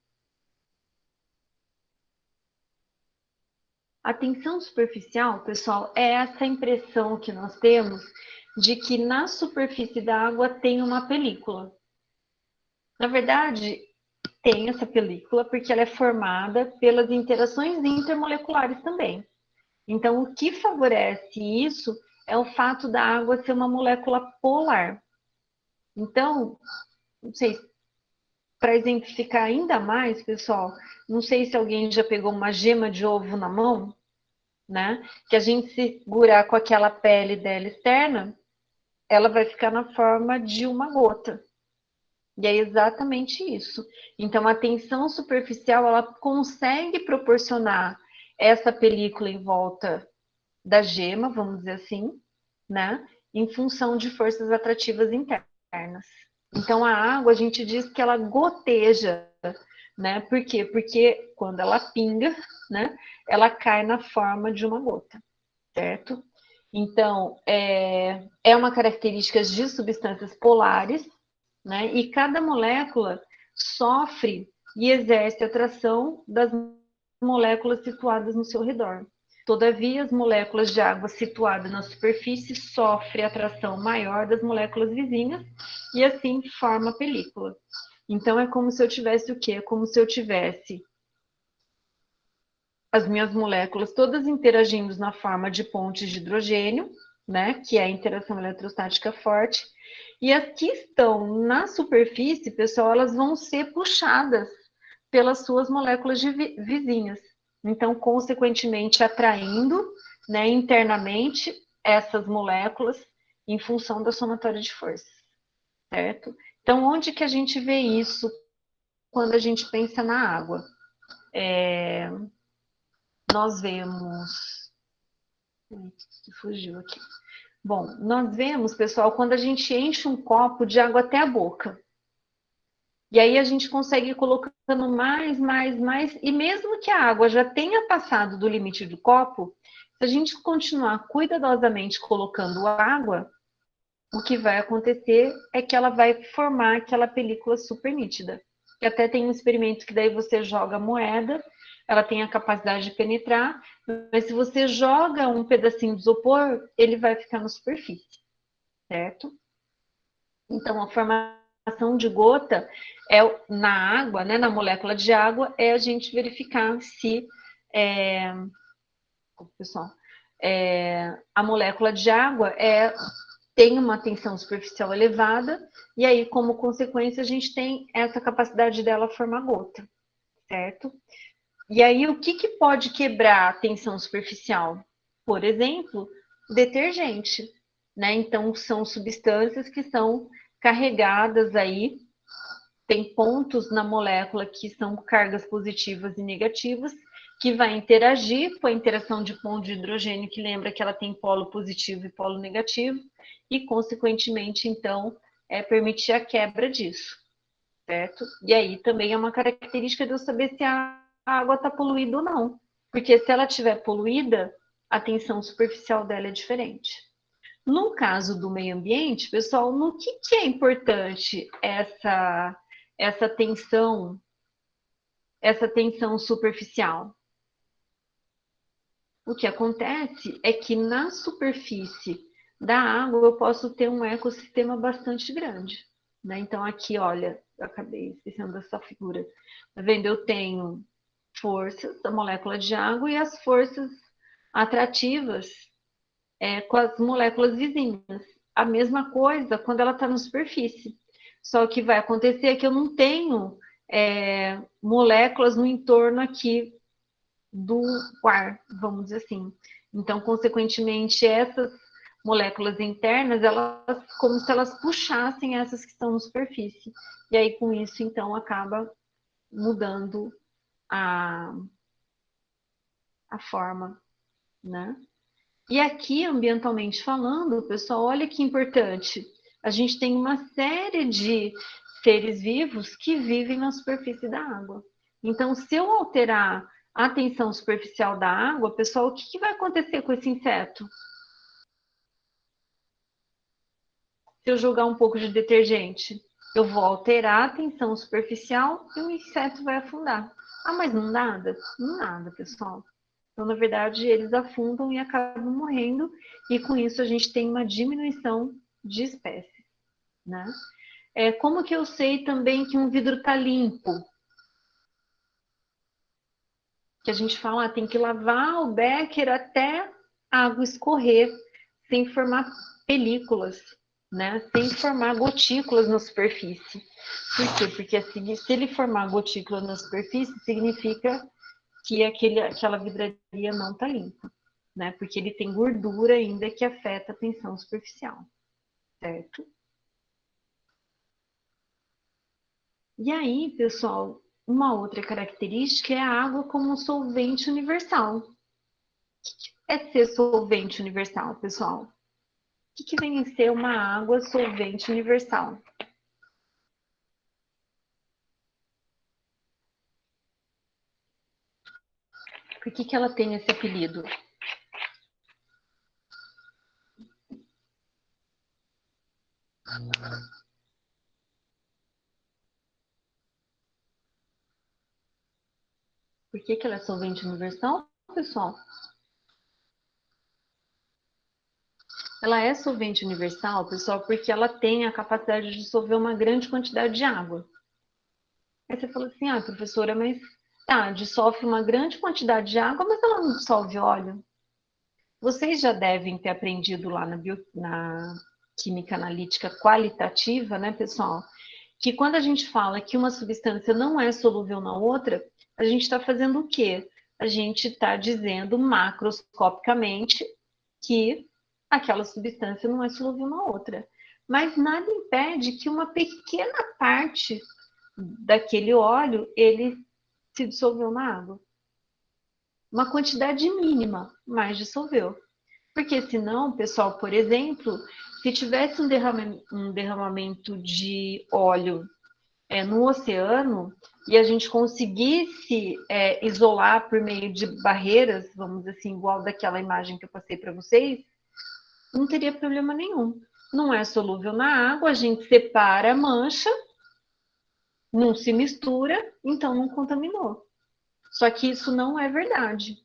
A tensão superficial, pessoal, é essa impressão que nós temos de que na superfície da água tem uma película. Na verdade, tem essa película porque ela é formada pelas interações intermoleculares também. Então, o que favorece isso é o fato da água ser uma molécula polar. Então, não sei, para exemplificar ainda mais, pessoal, não sei se alguém já pegou uma gema de ovo na mão, né? Que a gente segurar com aquela pele dela externa, ela vai ficar na forma de uma gota. E é exatamente isso. Então, a tensão superficial, ela consegue proporcionar essa película em volta da gema, vamos dizer assim, né? Em função de forças atrativas internas. Então, a água, a gente diz que ela goteja, né? Por quê? Porque quando ela pinga, né? Ela cai na forma de uma gota, certo? Então, é uma característica de substâncias polares, né? E cada molécula sofre e exerce atração das moléculas situadas no seu redor. Todavia, as moléculas de água situadas na superfície sofrem atração maior das moléculas vizinhas e assim forma a película. Então, é como se eu tivesse o quê? É como se eu tivesse as minhas moléculas todas interagindo na forma de pontes de hidrogênio, né, que é a interação eletrostática forte, e as que estão na superfície, pessoal, elas vão ser puxadas pelas suas moléculas vizinhas. Então, consequentemente, atraindo, né, internamente essas moléculas em função da somatória de forças, certo? Então, onde que a gente vê isso quando a gente pensa na água? Nós vemos. Fugiu aqui. Bom, nós vemos, pessoal, quando a gente enche um copo de água até a boca. E aí a gente consegue ir colocando mais, mais, mais. E mesmo que a água já tenha passado do limite do copo, se a gente continuar cuidadosamente colocando água, o que vai acontecer é que ela vai formar aquela película super nítida. E até tem um experimento que daí você joga a moeda, ela tem a capacidade de penetrar, mas se você joga um pedacinho de isopor, ele vai ficar na superfície, certo? Então, a formação de gota é na água, né, na molécula de água, é a gente verificar se pessoal, a molécula de água tem uma tensão superficial elevada, e aí, como consequência, a gente tem essa capacidade dela formar gota, certo? E aí, o que pode quebrar a tensão superficial? Por exemplo, detergente, né? Então, são substâncias que são carregadas aí, tem pontos na molécula que são cargas positivas e negativas, que vai interagir com a interação de ponto de hidrogênio, que lembra que ela tem polo positivo e polo negativo, e, consequentemente, então, permitir a quebra disso, certo? E aí também é uma característica de eu saber se a água está poluída ou não, porque se ela estiver poluída, a tensão superficial dela é diferente. No caso do meio ambiente, pessoal, no que é importante essa tensão, essa tensão superficial? O que acontece é que na superfície da água eu posso ter um ecossistema bastante grande, né? Então aqui, olha, eu acabei esquecendo dessa figura. Tá vendo? Eu tenho forças da molécula de água e as forças atrativas com as moléculas vizinhas. A mesma coisa quando ela está na superfície. Só que vai acontecer é que eu não tenho moléculas no entorno aqui do ar, vamos dizer assim. Então, consequentemente, essas moléculas internas, elas como se elas puxassem essas que estão na superfície. E aí, com isso, então, acaba mudando a forma, né? E aqui, ambientalmente falando, pessoal, olha que importante. A gente tem uma série de seres vivos que vivem na superfície da água. Então, se eu alterar a tensão superficial da água, pessoal, o que vai acontecer com esse inseto? Se eu jogar um pouco de detergente, eu vou alterar a tensão superficial e o inseto vai afundar. Ah, mas não nada? Não nada, pessoal. Então, na verdade, eles afundam e acabam morrendo, e com isso a gente tem uma diminuição de espécies, né? Como que eu sei também que um vidro está limpo? Que a gente fala, tem que lavar o becker até a água escorrer, sem formar películas, né? Sem formar gotículas na superfície. Por quê? Porque assim, se ele formar gotícula na superfície, significa que aquela vidraria não está limpa, né? Porque ele tem gordura ainda que afeta a tensão superficial, certo? E aí, pessoal, uma outra característica é a água como um solvente universal. O que é ser solvente universal, pessoal? O que vem a ser uma água solvente universal? Por que ela tem esse apelido? Por que ela é solvente universal, pessoal? Ela é solvente universal, pessoal, porque ela tem a capacidade de dissolver uma grande quantidade de água. Aí você fala assim, ah, professora, mas dissolve uma grande quantidade de água, mas ela não dissolve óleo. Vocês já devem ter aprendido lá na química analítica qualitativa, né, pessoal? Que quando a gente fala que uma substância não é solúvel na outra, a gente está fazendo o quê? A gente está dizendo macroscopicamente que aquela substância não é solúvel na outra. Mas nada impede que uma pequena parte daquele óleo ele se dissolveu na água. Uma quantidade mínima, mas dissolveu. Porque senão, pessoal, por exemplo, se tivesse um derramamento de óleo no oceano e a gente conseguisse isolar por meio de barreiras, vamos dizer assim, igual daquela imagem que eu passei para vocês, não teria problema nenhum. Não é solúvel na água, a gente separa a mancha, não se mistura, então não contaminou. Só que isso não é verdade.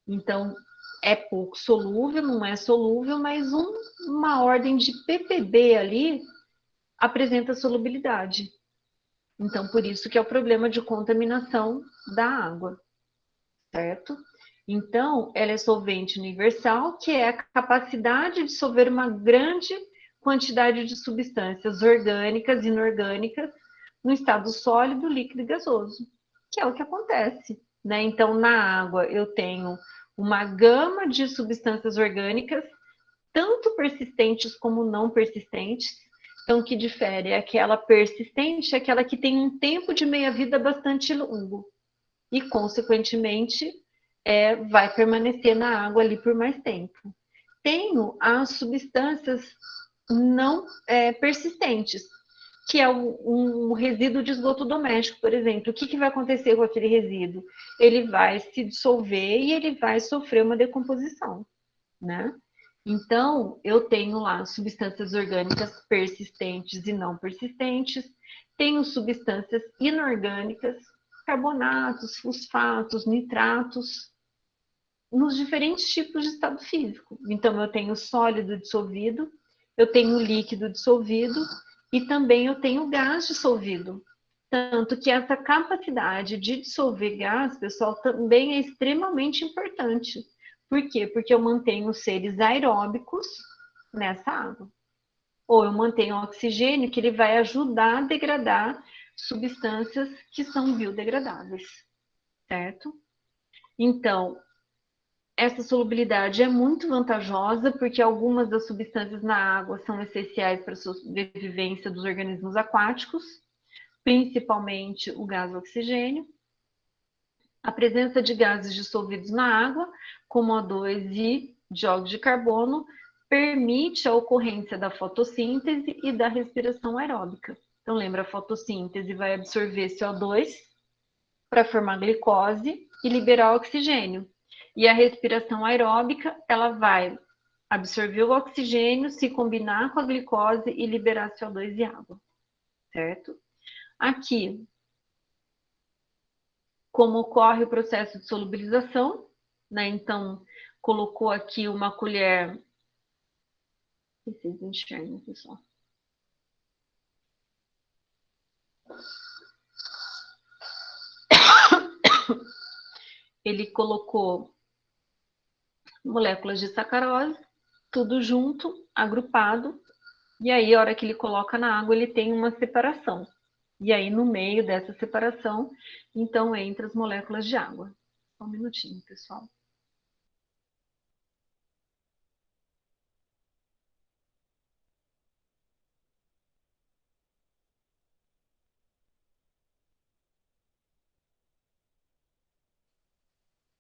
Então, é pouco solúvel, não é solúvel, mas uma ordem de ppb ali apresenta solubilidade. Então, por isso que é o problema de contaminação da água, certo? Então, ela é solvente universal, que é a capacidade de dissolver uma grande quantidade de substâncias orgânicas e inorgânicas no estado sólido, líquido e gasoso, que é o que acontece, né? Então, na água eu tenho uma gama de substâncias orgânicas, tanto persistentes como não persistentes. Então, o que difere é aquela persistente, aquela que tem um tempo de meia-vida bastante longo e, consequentemente, vai permanecer na água ali por mais tempo. Tenho as substâncias não persistentes, que é um resíduo de esgoto doméstico, por exemplo. O que vai acontecer com aquele resíduo? Ele vai se dissolver e ele vai sofrer uma decomposição, né? Então, eu tenho lá substâncias orgânicas persistentes e não persistentes, tenho substâncias inorgânicas, carbonatos, fosfatos, nitratos, nos diferentes tipos de estado físico. Então, eu tenho sólido dissolvido, eu tenho líquido dissolvido e também eu tenho gás dissolvido. Tanto que essa capacidade de dissolver gás, pessoal, também é extremamente importante. Por quê? Porque eu mantenho seres aeróbicos nessa água. Ou eu mantenho oxigênio, que ele vai ajudar a degradar substâncias que são biodegradáveis, certo? Então, essa solubilidade é muito vantajosa, porque algumas das substâncias na água são essenciais para a sobrevivência dos organismos aquáticos, principalmente o gás oxigênio. A presença de gases dissolvidos na água, como O2 e dióxido de carbono, permite a ocorrência da fotossíntese e da respiração aeróbica. Então, lembra, a fotossíntese vai absorver CO2 para formar glicose e liberar oxigênio. E a respiração aeróbica, ela vai absorver o oxigênio, se combinar com a glicose e liberar CO2 e água, certo? Aqui, como ocorre o processo de solubilização, né? Então, colocou aqui uma colher. Vocês enxergam, pessoal? Ele colocou moléculas de sacarose, tudo junto, agrupado, e aí, a hora que ele coloca na água, ele tem uma separação. E aí, no meio dessa separação, então, entra as moléculas de água. Só um minutinho, pessoal.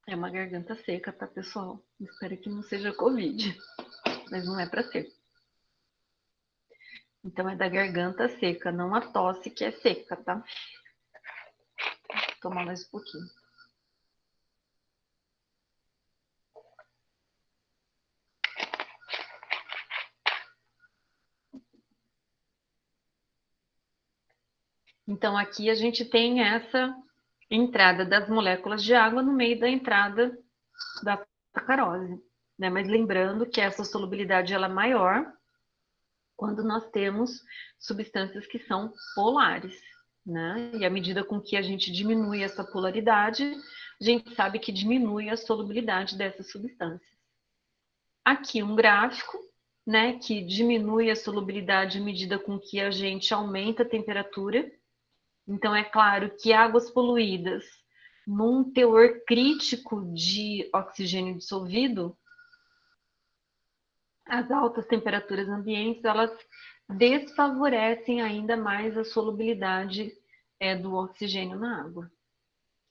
É uma garganta seca, tá, pessoal? Espero que não seja Covid, mas não é para ser. Então, é da garganta seca, não a tosse que é seca, tá? Vou tomar mais um pouquinho. Então, aqui a gente tem essa entrada das moléculas de água no meio da entrada da sacarose, né? Mas lembrando que essa solubilidade ela é maior quando nós temos substâncias que são polares, né? E à medida com que a gente diminui essa polaridade, a gente sabe que diminui a solubilidade dessas substâncias. Aqui um gráfico, né, que diminui a solubilidade à medida com que a gente aumenta a temperatura. Então, é claro que águas poluídas, num teor crítico de oxigênio dissolvido, as altas temperaturas ambientes, elas desfavorecem ainda mais a solubilidade do oxigênio na água,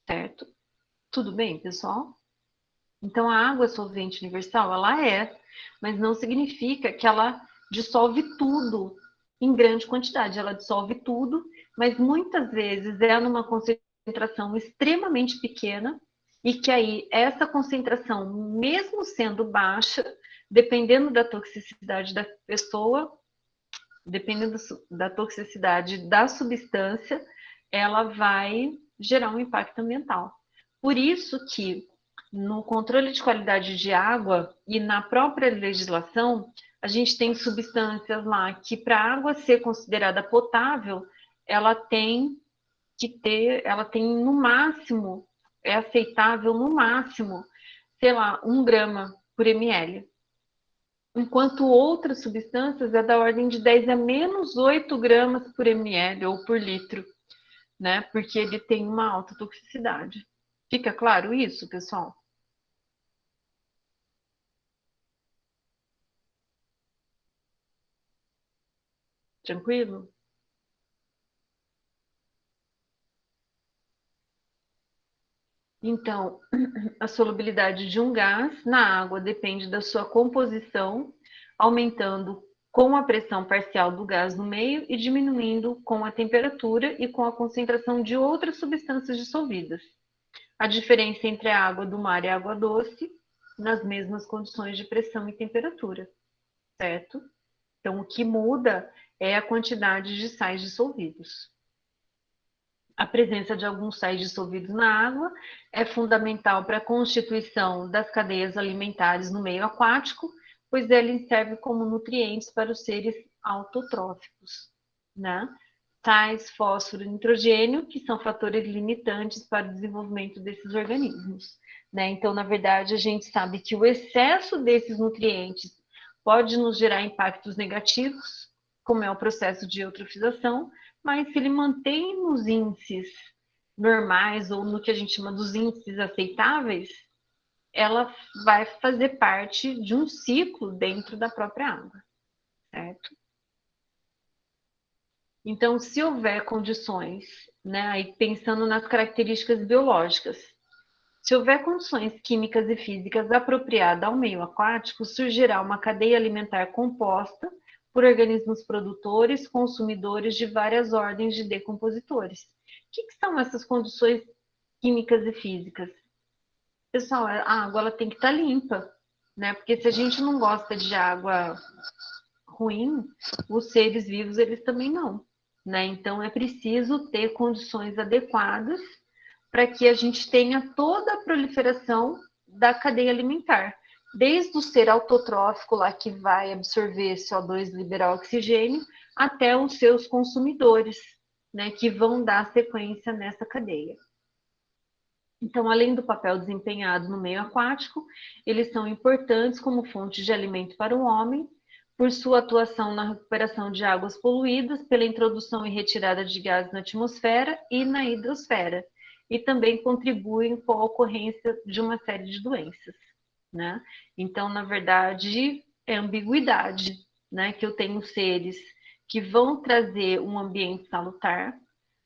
certo? Tudo bem, pessoal? Então, a água solvente universal, ela é, mas não significa que ela dissolve tudo em grande quantidade. Ela dissolve tudo, mas muitas vezes é numa concentração extremamente pequena e que aí essa concentração, mesmo sendo baixa, dependendo da toxicidade da pessoa, dependendo da toxicidade da substância, ela vai gerar um impacto ambiental. Por isso que no controle de qualidade de água e na própria legislação, a gente tem substâncias lá que para a água ser considerada potável, ela tem que ter, ela tem no máximo, é aceitável no máximo, sei lá, 1 grama por ml. Enquanto outras substâncias é da ordem de 10 a menos 8 gramas por ml ou por litro, né? Porque ele tem uma alta toxicidade. Fica claro isso, pessoal? Tranquilo? Então, a solubilidade de um gás na água depende da sua composição, aumentando com a pressão parcial do gás no meio e diminuindo com a temperatura e com a concentração de outras substâncias dissolvidas. A diferença entre a água do mar e a água doce, nas mesmas condições de pressão e temperatura, certo? Então, o que muda é a quantidade de sais dissolvidos. A presença de alguns sais dissolvidos na água é fundamental para a constituição das cadeias alimentares no meio aquático, pois ele serve como nutrientes para os seres autotróficos, né? Sais, fósforo e nitrogênio, que são fatores limitantes para o desenvolvimento desses organismos, né? Então, na verdade, a gente sabe que o excesso desses nutrientes pode nos gerar impactos negativos, como é o processo de eutrofização, mas se ele mantém nos índices normais ou no que a gente chama dos índices aceitáveis, ela vai fazer parte de um ciclo dentro da própria água, certo? Então, se houver condições, né, aí pensando nas características biológicas, se houver condições químicas e físicas apropriadas ao meio aquático, surgirá uma cadeia alimentar composta por organismos produtores, consumidores de várias ordens de decompositores. O que são essas condições químicas e físicas? Pessoal, a água ela tem que estar limpa, né? Porque se a gente não gosta de água ruim, os seres vivos eles também não, né? Então é preciso ter condições adequadas para que a gente tenha toda a proliferação da cadeia alimentar, desde o ser autotrófico lá que vai absorver CO2 e liberar oxigênio, até os seus consumidores, né, que vão dar sequência nessa cadeia. Então, além do papel desempenhado no meio aquático, eles são importantes como fonte de alimento para o homem, por sua atuação na recuperação de águas poluídas, pela introdução e retirada de gases na atmosfera e na hidrosfera, e também contribuem com a ocorrência de uma série de doenças, né? Então, na verdade, é ambiguidade, né? Que eu tenho seres que vão trazer um ambiente salutar,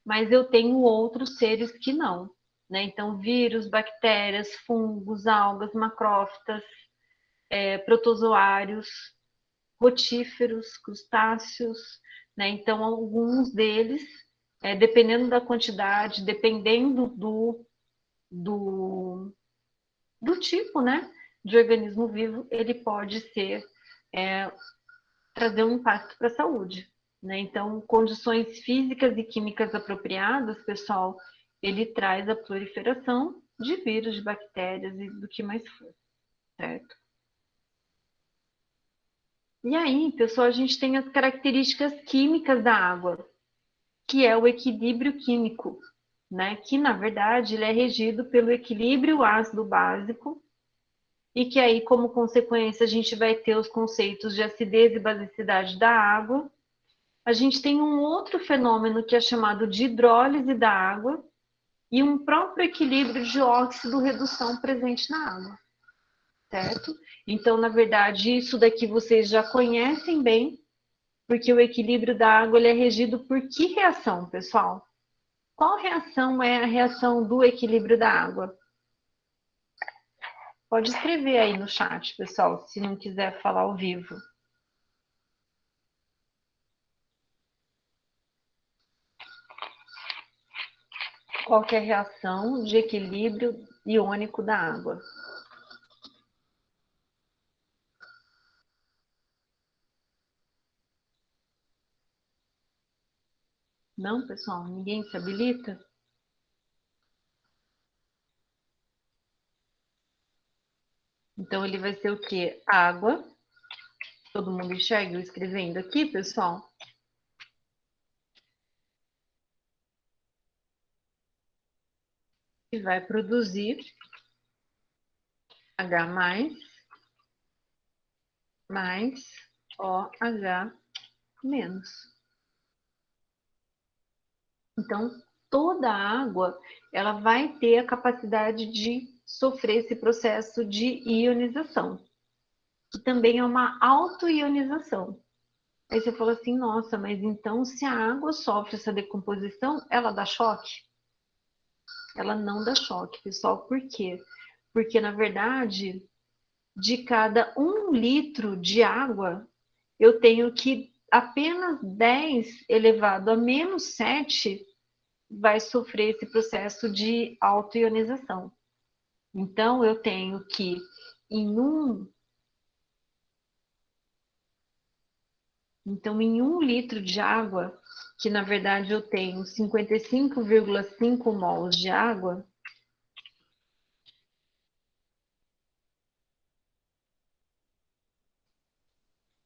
mas eu tenho outros seres que não, né? Então, vírus, bactérias, fungos, algas, macrófitas, protozoários, rotíferos, crustáceos, né? Então, alguns deles, dependendo da quantidade, dependendo do, do tipo, né, de organismo vivo, ele pode ser trazer um impacto para a saúde, né? Então, condições físicas e químicas apropriadas, pessoal, ele traz a proliferação de vírus, de bactérias e do que mais for, certo? E aí, pessoal, a gente tem as características químicas da água, que é o equilíbrio químico, né? Que, na verdade, ele é regido pelo equilíbrio ácido básico e que aí, como consequência, a gente vai ter os conceitos de acidez e basicidade da água. A gente tem um outro fenômeno que é chamado de hidrólise da água e um próprio equilíbrio de óxido-redução presente na água, certo? Então, na verdade, isso daqui vocês já conhecem bem, porque o equilíbrio da água ele é regido por que reação, pessoal? Qual reação é a reação do equilíbrio da água? Pode escrever aí no chat, pessoal, se não quiser falar ao vivo. Qual que é a reação de equilíbrio iônico da água? Não, pessoal? Ninguém se habilita? Então, ele vai ser o quê? Água. Todo mundo enxerga eu escrevendo aqui, pessoal? E vai produzir H mais OH menos. Então, toda a água, ela vai ter a capacidade de sofrer esse processo de ionização, que também é uma autoionização. Aí você fala assim, nossa, mas então se a água sofre essa decomposição, ela dá choque? Ela não dá choque, pessoal. Por quê? Porque, na verdade, de cada 1 litro de água, eu tenho que apenas 10 elevado a menos 7 vai sofrer esse processo de autoionização. Então, eu tenho que, em 1 litro de água, que na verdade eu tenho 55,5 mols de água,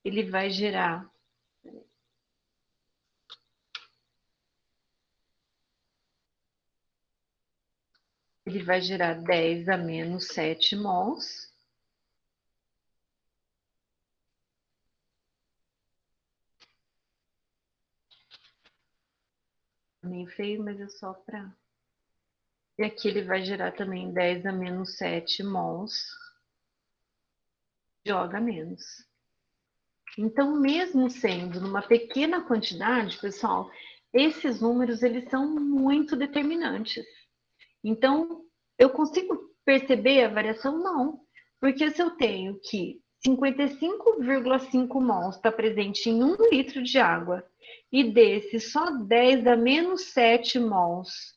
ele vai gerar ele vai gerar 10 a menos 7 mols. Meio feio, mas é só para... E aqui ele vai gerar também 10 a menos 7 mols de OH menos. Então, mesmo sendo numa pequena quantidade, pessoal, esses números eles são muito determinantes. Então, eu consigo perceber a variação? Não. Porque se eu tenho que 55,5 mols está presente em 1 litro de água e desse só 10 dá menos 7 mols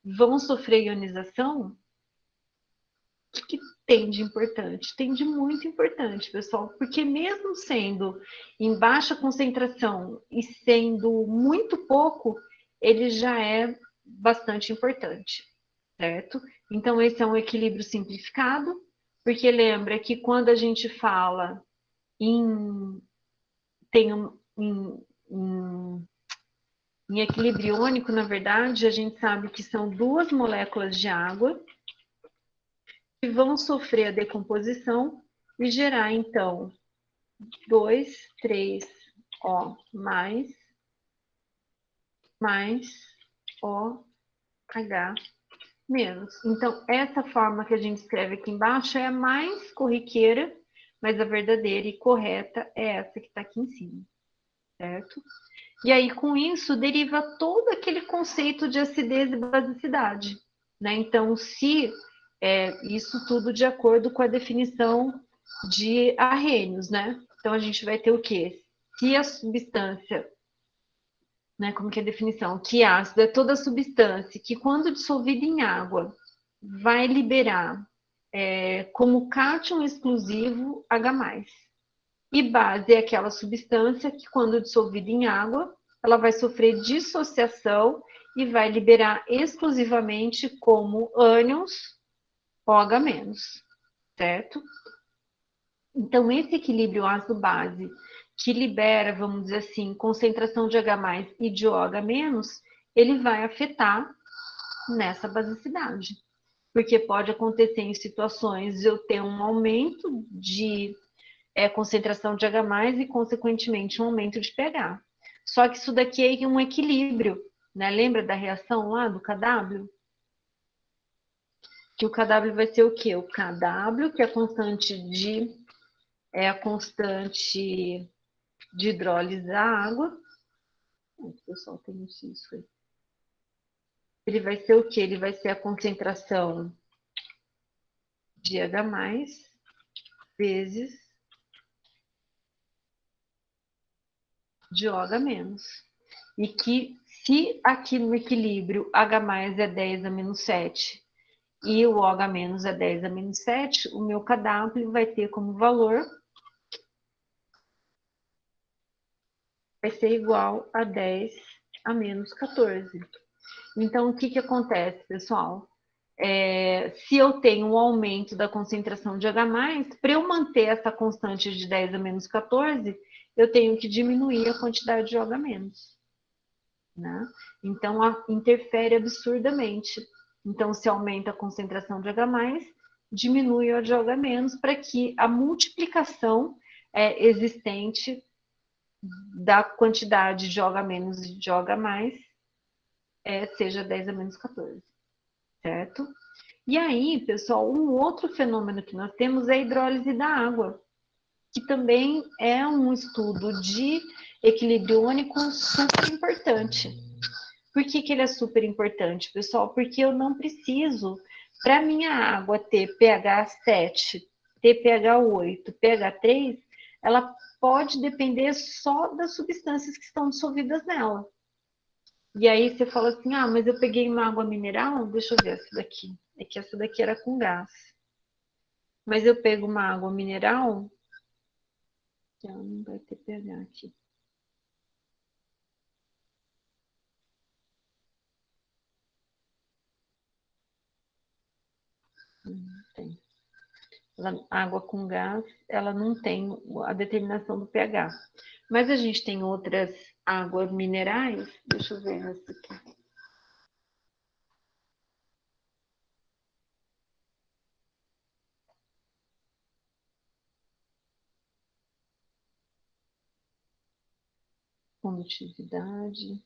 vão sofrer ionização, o que tem de importante? Tem de muito importante, pessoal, porque mesmo sendo em baixa concentração e sendo muito pouco, ele já é bastante importante, certo? Então, esse é um equilíbrio simplificado, porque lembra que quando a gente fala em, tem um, em equilíbrio iônico, na verdade, a gente sabe que são duas moléculas de água que vão sofrer a decomposição e gerar, então, 2, 3 O mais OH menos. Então, essa forma que a gente escreve aqui embaixo é a mais corriqueira, mas a verdadeira e correta é essa que está aqui em cima, certo? E aí, com isso, deriva todo aquele conceito de acidez e basicidade, né? Então, se isso tudo de acordo com a definição de Arrhenius, né? Então, a gente vai ter o quê? Se a substância, né, como que é a definição? Que ácido é toda substância que, quando dissolvida em água, vai liberar como cátion exclusivo H+. E base é aquela substância que, quando dissolvida em água, ela vai sofrer dissociação e vai liberar exclusivamente como ânions OH-, certo? Então, esse equilíbrio ácido-base que libera, vamos dizer assim, concentração de H+ e de OH-, ele vai afetar nessa basicidade. Porque pode acontecer em situações de eu ter um aumento de concentração de H+, e, consequentemente, um aumento de pH. Só que isso daqui é um equilíbrio, né? Lembra da reação lá do KW? Que o KW vai ser o quê? O KW, que é a constante de hidrólise da água. O pessoal tem isso aí. Ele vai ser o quê? Ele vai ser a concentração de H+ vezes de OH-. E que, se aqui no equilíbrio H+ é 10⁻⁷ e o OH- é 10⁻⁷, o meu KW vai ter como valor, vai ser igual a 10⁻⁴. Então, o que que acontece, pessoal? Se eu tenho um aumento da concentração de H+, para eu manter essa constante de 10⁻⁴, eu tenho que diminuir a quantidade de OH-. Né? Então, interfere absurdamente. Então, se aumenta a concentração de H+, diminui o de OH- para que a multiplicação existente da quantidade de OH- e de OH+, seja 10⁻⁴, certo? E aí, pessoal, um outro fenômeno que nós temos é a hidrólise da água, que também é um estudo de equilíbrio iônico super importante. Por que que ele é super importante, pessoal? Porque eu não preciso, para minha água ter pH 7, ter pH 8, pH 3, ela pode depender só das substâncias que estão dissolvidas nela. E aí você fala assim, ah, mas eu peguei uma água mineral, deixa eu ver essa daqui. É que essa daqui era com gás. Mas eu pego uma água mineral, que ela não vai ter pH aqui. Tem. Água com gás, ela não tem a determinação do pH. Mas a gente tem outras águas minerais. Deixa eu ver essa aqui. Condutividade.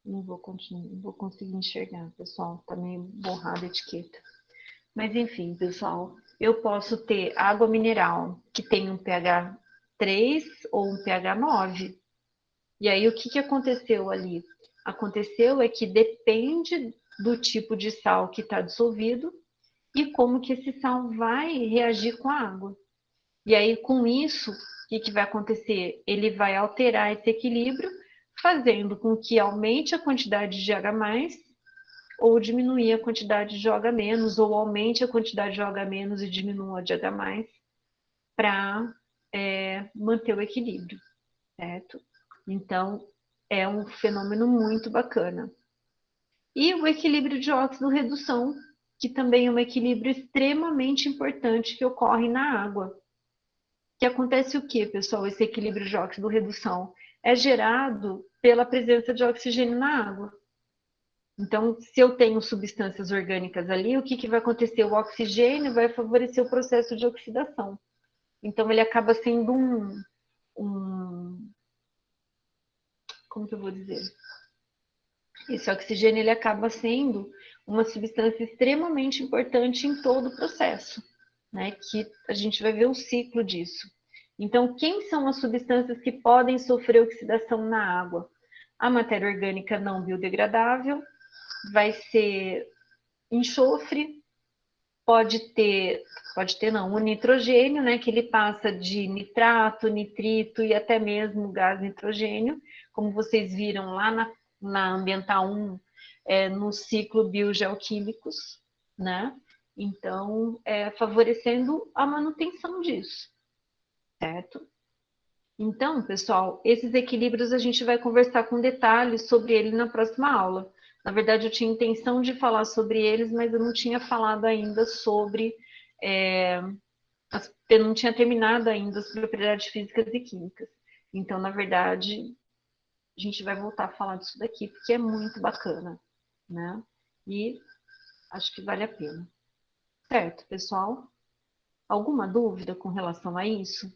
Não vou conseguir enxergar, pessoal. Tá meio borrada a etiqueta. Mas enfim, pessoal, eu posso ter água mineral que tem um pH 3 ou um pH 9. E aí o que que aconteceu ali? Aconteceu é que depende do tipo de sal que está dissolvido e como que esse sal vai reagir com a água. E aí com isso, o que que vai acontecer? Ele vai alterar esse equilíbrio, fazendo com que aumente a quantidade de H+, ou diminuir a quantidade de OH-, ou aumente a quantidade de OH- e diminua a de H+, para manter o equilíbrio, certo? Então, é um fenômeno muito bacana. E o equilíbrio de óxido-redução, que também é um equilíbrio extremamente importante que ocorre na água. Que acontece o que, pessoal? Esse equilíbrio de óxido-redução é gerado pela presença de oxigênio na água. Então, se eu tenho substâncias orgânicas ali, o que, que vai acontecer? O oxigênio vai favorecer o processo de oxidação. Então, ele acaba sendo como que eu vou dizer? Esse oxigênio ele acaba sendo uma substância extremamente importante em todo o processo, né? Que a gente vai ver o ciclo disso. Então, quem são as substâncias que podem sofrer oxidação na água? A matéria orgânica não biodegradável, vai ser enxofre, pode ter não, o nitrogênio, né, que ele passa de nitrato, nitrito e até mesmo gás nitrogênio, como vocês viram lá na Ambiental 1, no ciclo biogeoquímicos, né? Então, favorecendo a manutenção disso, certo? Então, pessoal, esses equilíbrios a gente vai conversar com detalhes sobre ele na próxima aula. Na verdade, eu tinha intenção de falar sobre eles, mas eu não tinha falado ainda sobre. é, eu não tinha terminado ainda as propriedades físicas e químicas. Então, na verdade, a gente vai voltar a falar disso daqui, porque é muito bacana, né? E acho que vale a pena. Certo, pessoal? Alguma dúvida com relação a isso?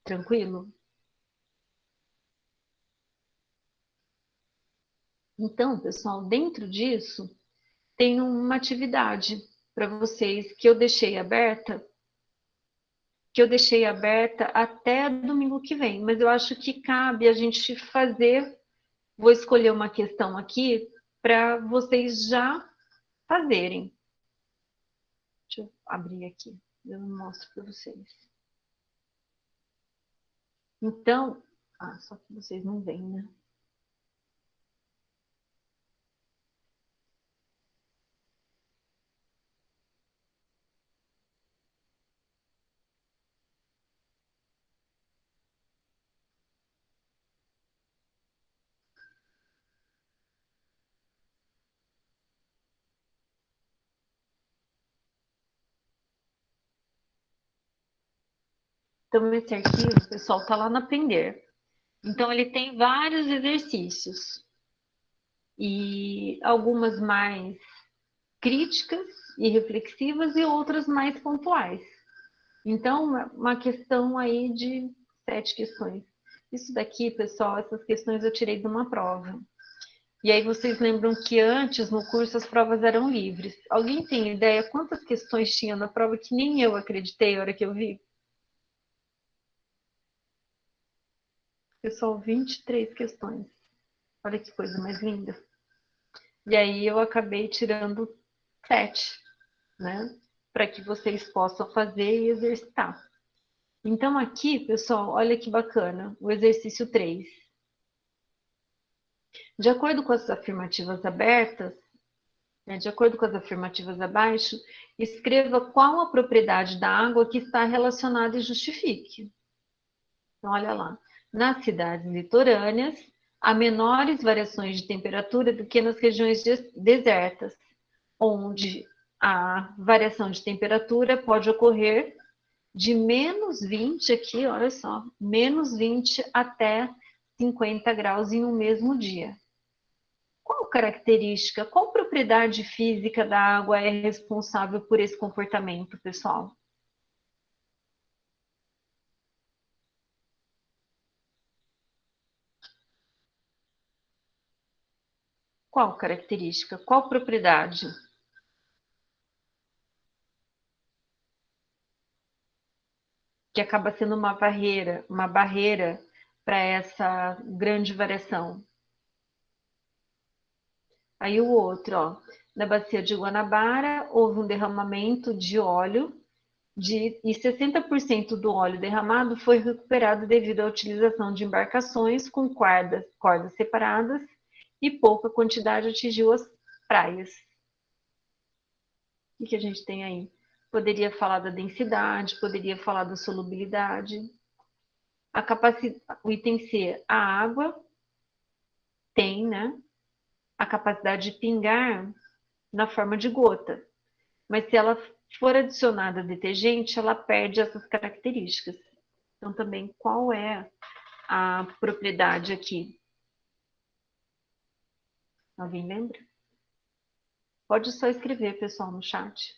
Tranquilo? Então, pessoal, dentro disso, tem uma atividade para vocês que eu deixei aberta até domingo que vem, mas eu acho que cabe a gente fazer, vou escolher uma questão aqui para vocês já fazerem. Deixa eu abrir aqui, eu mostro para vocês. Então, só que vocês não veem, né? Então, esse arquivo, pessoal, está lá no Aprender. Então, ele tem vários exercícios e algumas mais críticas e reflexivas e outras mais pontuais. Então, uma questão aí de 7 questões. Isso daqui, pessoal, essas questões eu tirei de uma prova. E aí vocês lembram que antes, no curso, as provas eram livres. Alguém tem ideia quantas questões tinha na prova que nem eu acreditei na hora que eu vi? Pessoal, 23 questões. Olha que coisa mais linda. E aí eu acabei tirando 7, né? Para que vocês possam fazer e exercitar. Então, aqui, pessoal, olha que bacana, o exercício 3. De acordo com as afirmativas abertas, né, de acordo com as afirmativas abaixo, escreva qual a propriedade da água que está relacionada e justifique. Então, olha lá. Nas cidades litorâneas, há menores variações de temperatura do que nas regiões desertas, onde a variação de temperatura pode ocorrer de -20 aqui, olha só, -20 até 50 graus em um mesmo dia. Qual característica, qual propriedade física da água é responsável por esse comportamento, pessoal? Qual característica? Qual propriedade? Que acaba sendo uma barreira para essa grande variação. Aí o outro, ó, na bacia de Guanabara houve um derramamento de óleo e 60% do óleo derramado foi recuperado devido à utilização de embarcações com cordas separadas e pouca quantidade atingiu as praias. O que a gente tem aí? Poderia falar da densidade, poderia falar da solubilidade. O item C, a água tem, né, a capacidade de pingar na forma de gota. Mas se ela for adicionada a detergente, ela perde essas características. Então, também, qual é a propriedade aqui? Alguém lembra? Pode só escrever, pessoal, no chat.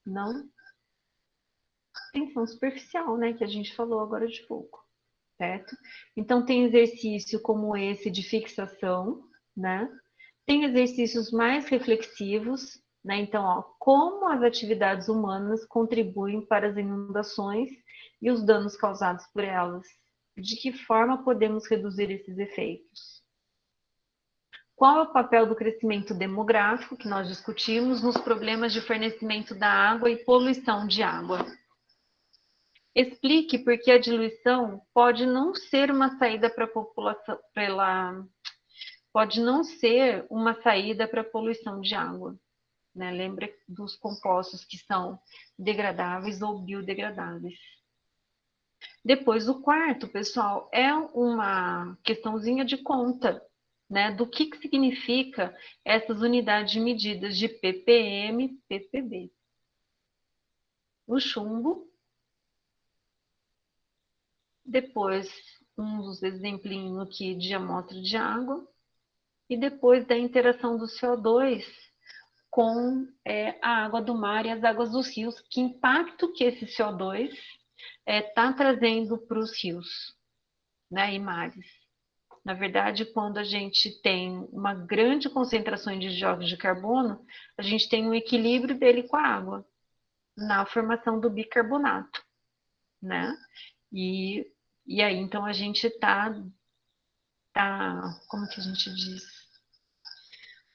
Não? Tensão superficial, né? Que a gente falou agora de pouco, certo? Então, tem exercício como esse de fixação, né? Tem exercícios mais reflexivos, né? Então, ó, como as atividades humanas contribuem para as inundações e os danos causados por elas? De que forma podemos reduzir esses efeitos? Qual é o papel do crescimento demográfico, que nós discutimos, nos problemas de fornecimento da água e poluição de água? Explique por que a diluição pode não ser uma saída para a população, pode não ser uma saída para a poluição de água. Né? Lembra dos compostos que são degradáveis ou biodegradáveis. Depois, o quarto, pessoal, é uma questãozinha de conta, né? Do que significa essas unidades de medidas de ppm, ppb. O chumbo, depois uns exemplinhos aqui de amostra de água, e depois da interação do CO2 com a água do mar e as águas dos rios, que impacto que esse CO2 está trazendo para os rios, né, e mares. Na verdade, quando a gente tem uma grande concentração de dióxido de carbono, a gente tem um equilíbrio dele com a água, na formação do bicarbonato, né? E, e aí, então, a gente como que a gente diz?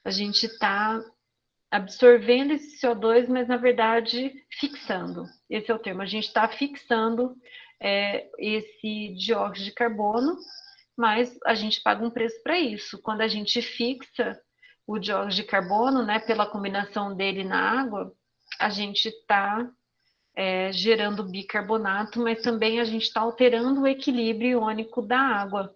A gente está absorvendo esse CO2, mas na verdade fixando. Esse é o termo. A gente está fixando esse dióxido de carbono, mas a gente paga um preço para isso. Quando a gente fixa o dióxido de carbono, né, pela combinação dele na água, a gente está gerando bicarbonato, mas também a gente está alterando o equilíbrio iônico da água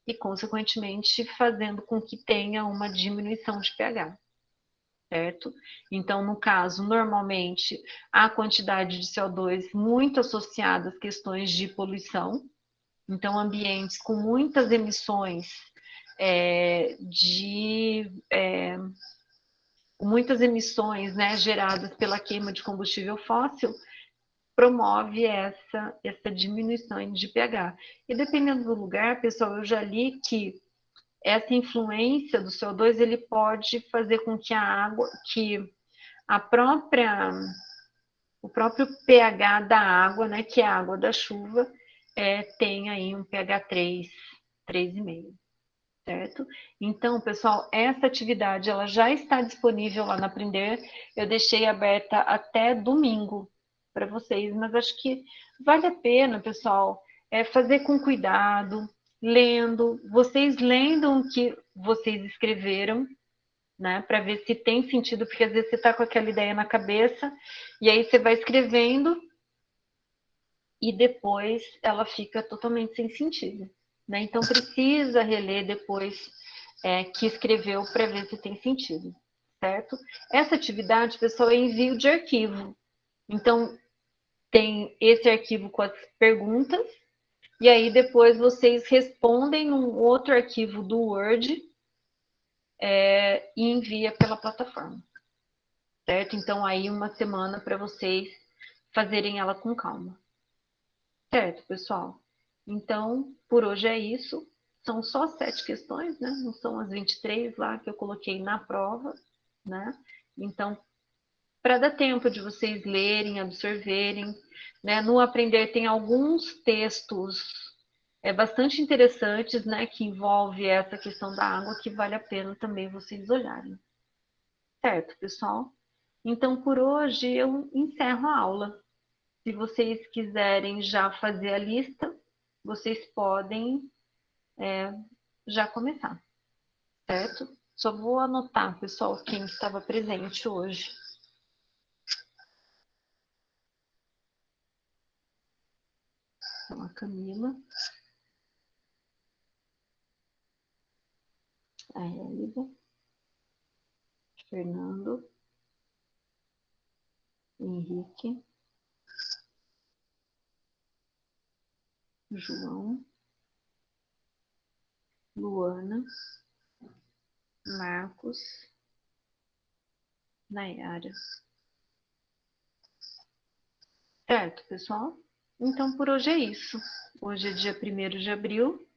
e, consequentemente, fazendo com que tenha uma diminuição de pH. Certo? Então, no caso, normalmente, a quantidade de CO2 muito associada às questões de poluição. Então, ambientes com muitas emissões né, geradas pela queima de combustível fóssil, promove essa diminuição de pH. E dependendo do lugar, pessoal, eu já li que essa influência do CO2 ele pode fazer com que a água, que a própria, o próprio pH da água, né, que é a água da chuva, tem aí um pH 3, 3,5, certo? Então, pessoal, essa atividade ela já está disponível lá no Aprender. Eu deixei aberta até domingo para vocês, mas acho que vale a pena, pessoal, fazer com cuidado, lendo, vocês lendo o que vocês escreveram, né, para ver se tem sentido, porque às vezes você está com aquela ideia na cabeça, e aí você vai escrevendo, e depois ela fica totalmente sem sentido. Né? Então precisa reler depois que escreveu para ver se tem sentido, certo? Essa atividade, pessoal, é envio de arquivo. Então, tem esse arquivo com as perguntas, e aí depois vocês respondem num outro arquivo do Word e envia pela plataforma, certo? Então, aí uma semana para vocês fazerem ela com calma. Certo, pessoal? Então, por hoje é isso. São só 7 questões, né? Não são as 23 lá que eu coloquei na prova, né? Então, para dar tempo de vocês lerem, absorverem, né? No Aprender tem alguns textos bastante interessantes, né? Que envolve essa questão da água, que vale a pena também vocês olharem. Certo, pessoal? Então, por hoje, eu encerro a aula. Se vocês quiserem já fazer a lista, vocês podem já começar, certo? Só vou anotar, pessoal, quem estava presente hoje. Então, a Camila, a Hélida, Fernando, Henrique, João, Luana, Marcos, Nayara. Certo, pessoal? Então, por hoje é isso. Hoje é dia 1º de abril.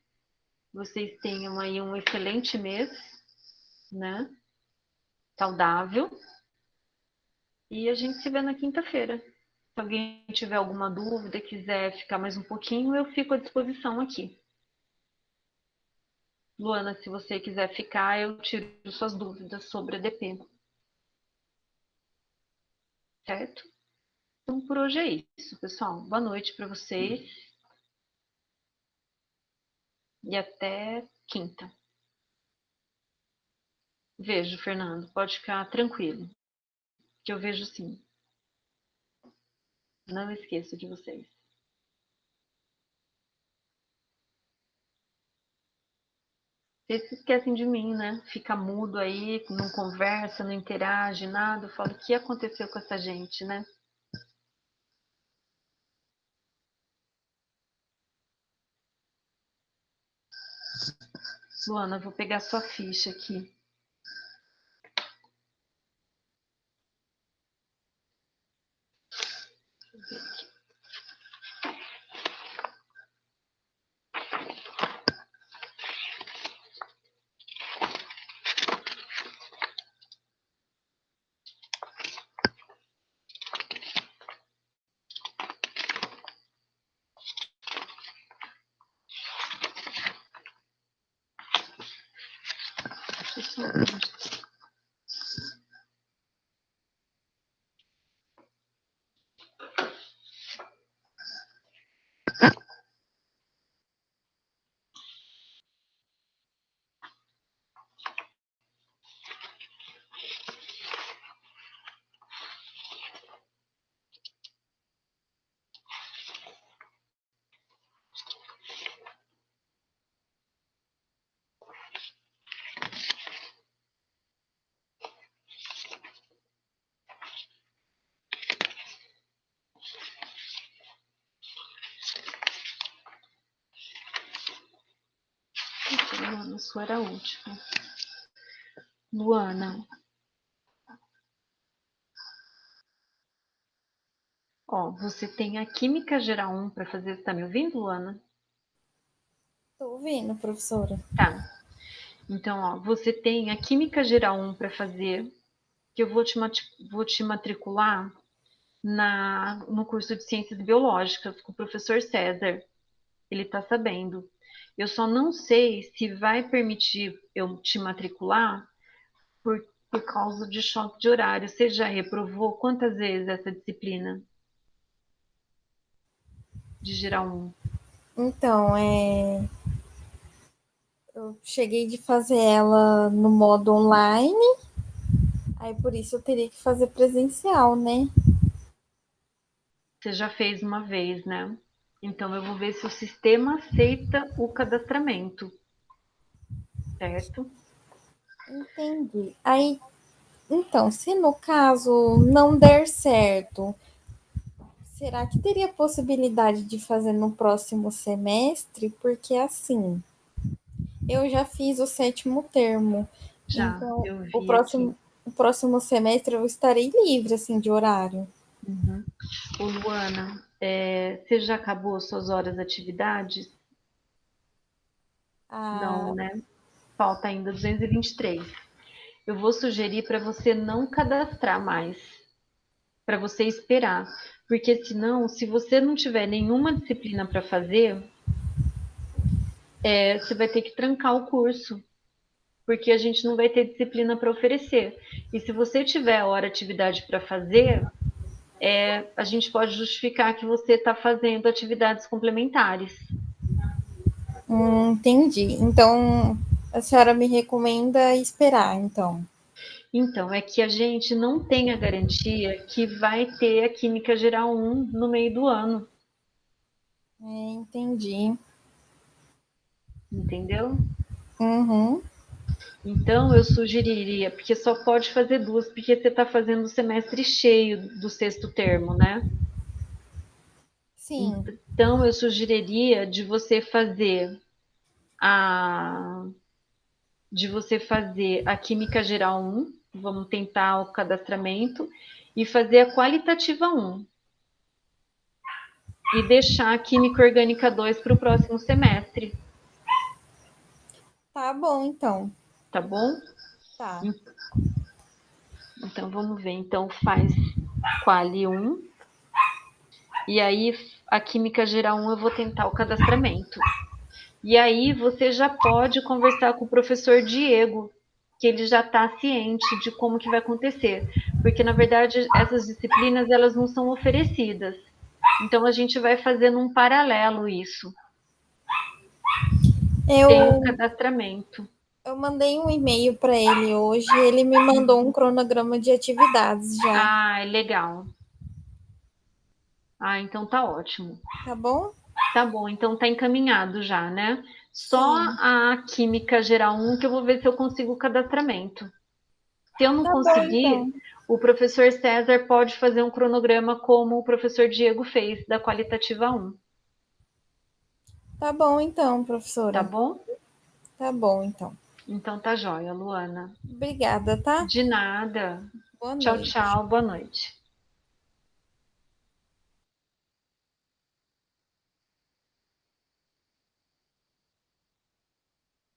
Vocês tenham aí um excelente mês, né? Saudável. E a gente se vê na quinta-feira. Se alguém tiver alguma dúvida, quiser ficar mais um pouquinho, eu fico à disposição aqui. Luana, se você quiser ficar, eu tiro suas dúvidas sobre a DP. Certo? Então, por hoje é isso, pessoal. Boa noite para vocês. E até quinta. Vejo, Fernando. Pode ficar tranquilo. Que eu vejo sim. Não esqueço de vocês. Vocês se esquecem de mim, né? Fica mudo aí, não conversa, não interage, nada. Eu falo, o que aconteceu com essa gente, né? Luana, vou pegar sua ficha aqui. Deixa eu ver aqui. Deixa eu só ver. Luana, a sua era a última. Luana. Ó, você tem a Química Geral 1 para fazer. Você tá me ouvindo, Luana? Tô ouvindo, professora. Tá. Então, ó, você tem a Química Geral 1 para fazer, que eu vou te matricular no curso de Ciências Biológicas com o professor César. Ele está sabendo. Eu só não sei se vai permitir eu te matricular por causa de choque de horário. Você já reprovou quantas vezes essa disciplina de geral 1? Então, eu cheguei de fazer ela no modo online, aí por isso eu teria que fazer presencial, né? Você já fez uma vez, né? Então eu vou ver se o sistema aceita o cadastramento, certo? Entendi. Aí, então, se no caso não der certo, será que teria possibilidade de fazer no próximo semestre? Porque assim, eu já fiz o 7º termo, Já, então eu o vi aqui. próximo, o próximo semestre eu estarei livre, assim, de horário. Uhum. Ô, Luana, você já acabou suas horas de atividades? Ah, Não, né? Falta ainda 223. Eu vou sugerir para você não cadastrar mais, para você esperar, porque senão, se você não tiver nenhuma disciplina para fazer, você vai ter que trancar o curso, porque a gente não vai ter disciplina para oferecer. E se você tiver hora atividade para fazer, a gente pode justificar que você está fazendo atividades complementares. entendi. Então, a senhora me recomenda esperar, então. Então, é que a gente não tem a garantia que vai ter a Química Geral 1 no meio do ano, Entendi. entendeu? Uhum, Então, eu sugeriria, porque só pode fazer duas, porque você está fazendo o semestre cheio do sexto termo, né? sim. Então, eu sugeriria a de você fazer a Química Geral 1, vamos tentar o cadastramento, e fazer a Qualitativa 1. E deixar a Química Orgânica 2 para o próximo semestre, Tá bom, então. tá bom? Tá. Então, vamos ver. Então, faz Quali 1, e aí a Química Geral 1 eu vou tentar o cadastramento. E aí você já pode conversar com o professor Diego, que ele já está ciente de como que vai acontecer, porque na verdade essas disciplinas elas não são oferecidas. Então a gente vai fazendo um paralelo isso. Tem o Eu, cadastramento. eu mandei um e-mail para ele hoje, ele me mandou um cronograma de atividades já, Ah, é legal. Ah, então tá ótimo. tá bom? Tá bom, então tá encaminhado já, né? Só Sim. a Química Geral 1 que eu vou ver se eu consigo o cadastramento. Se eu não Tá bom, conseguir, então. o professor César pode fazer um cronograma como o professor Diego fez, da Qualitativa 1. Tá bom, então, Tá professora. bom? Tá bom, então. Então tá jóia, Luana. Obrigada, tá? De nada. Boa Tchau, noite. tchau. Boa noite.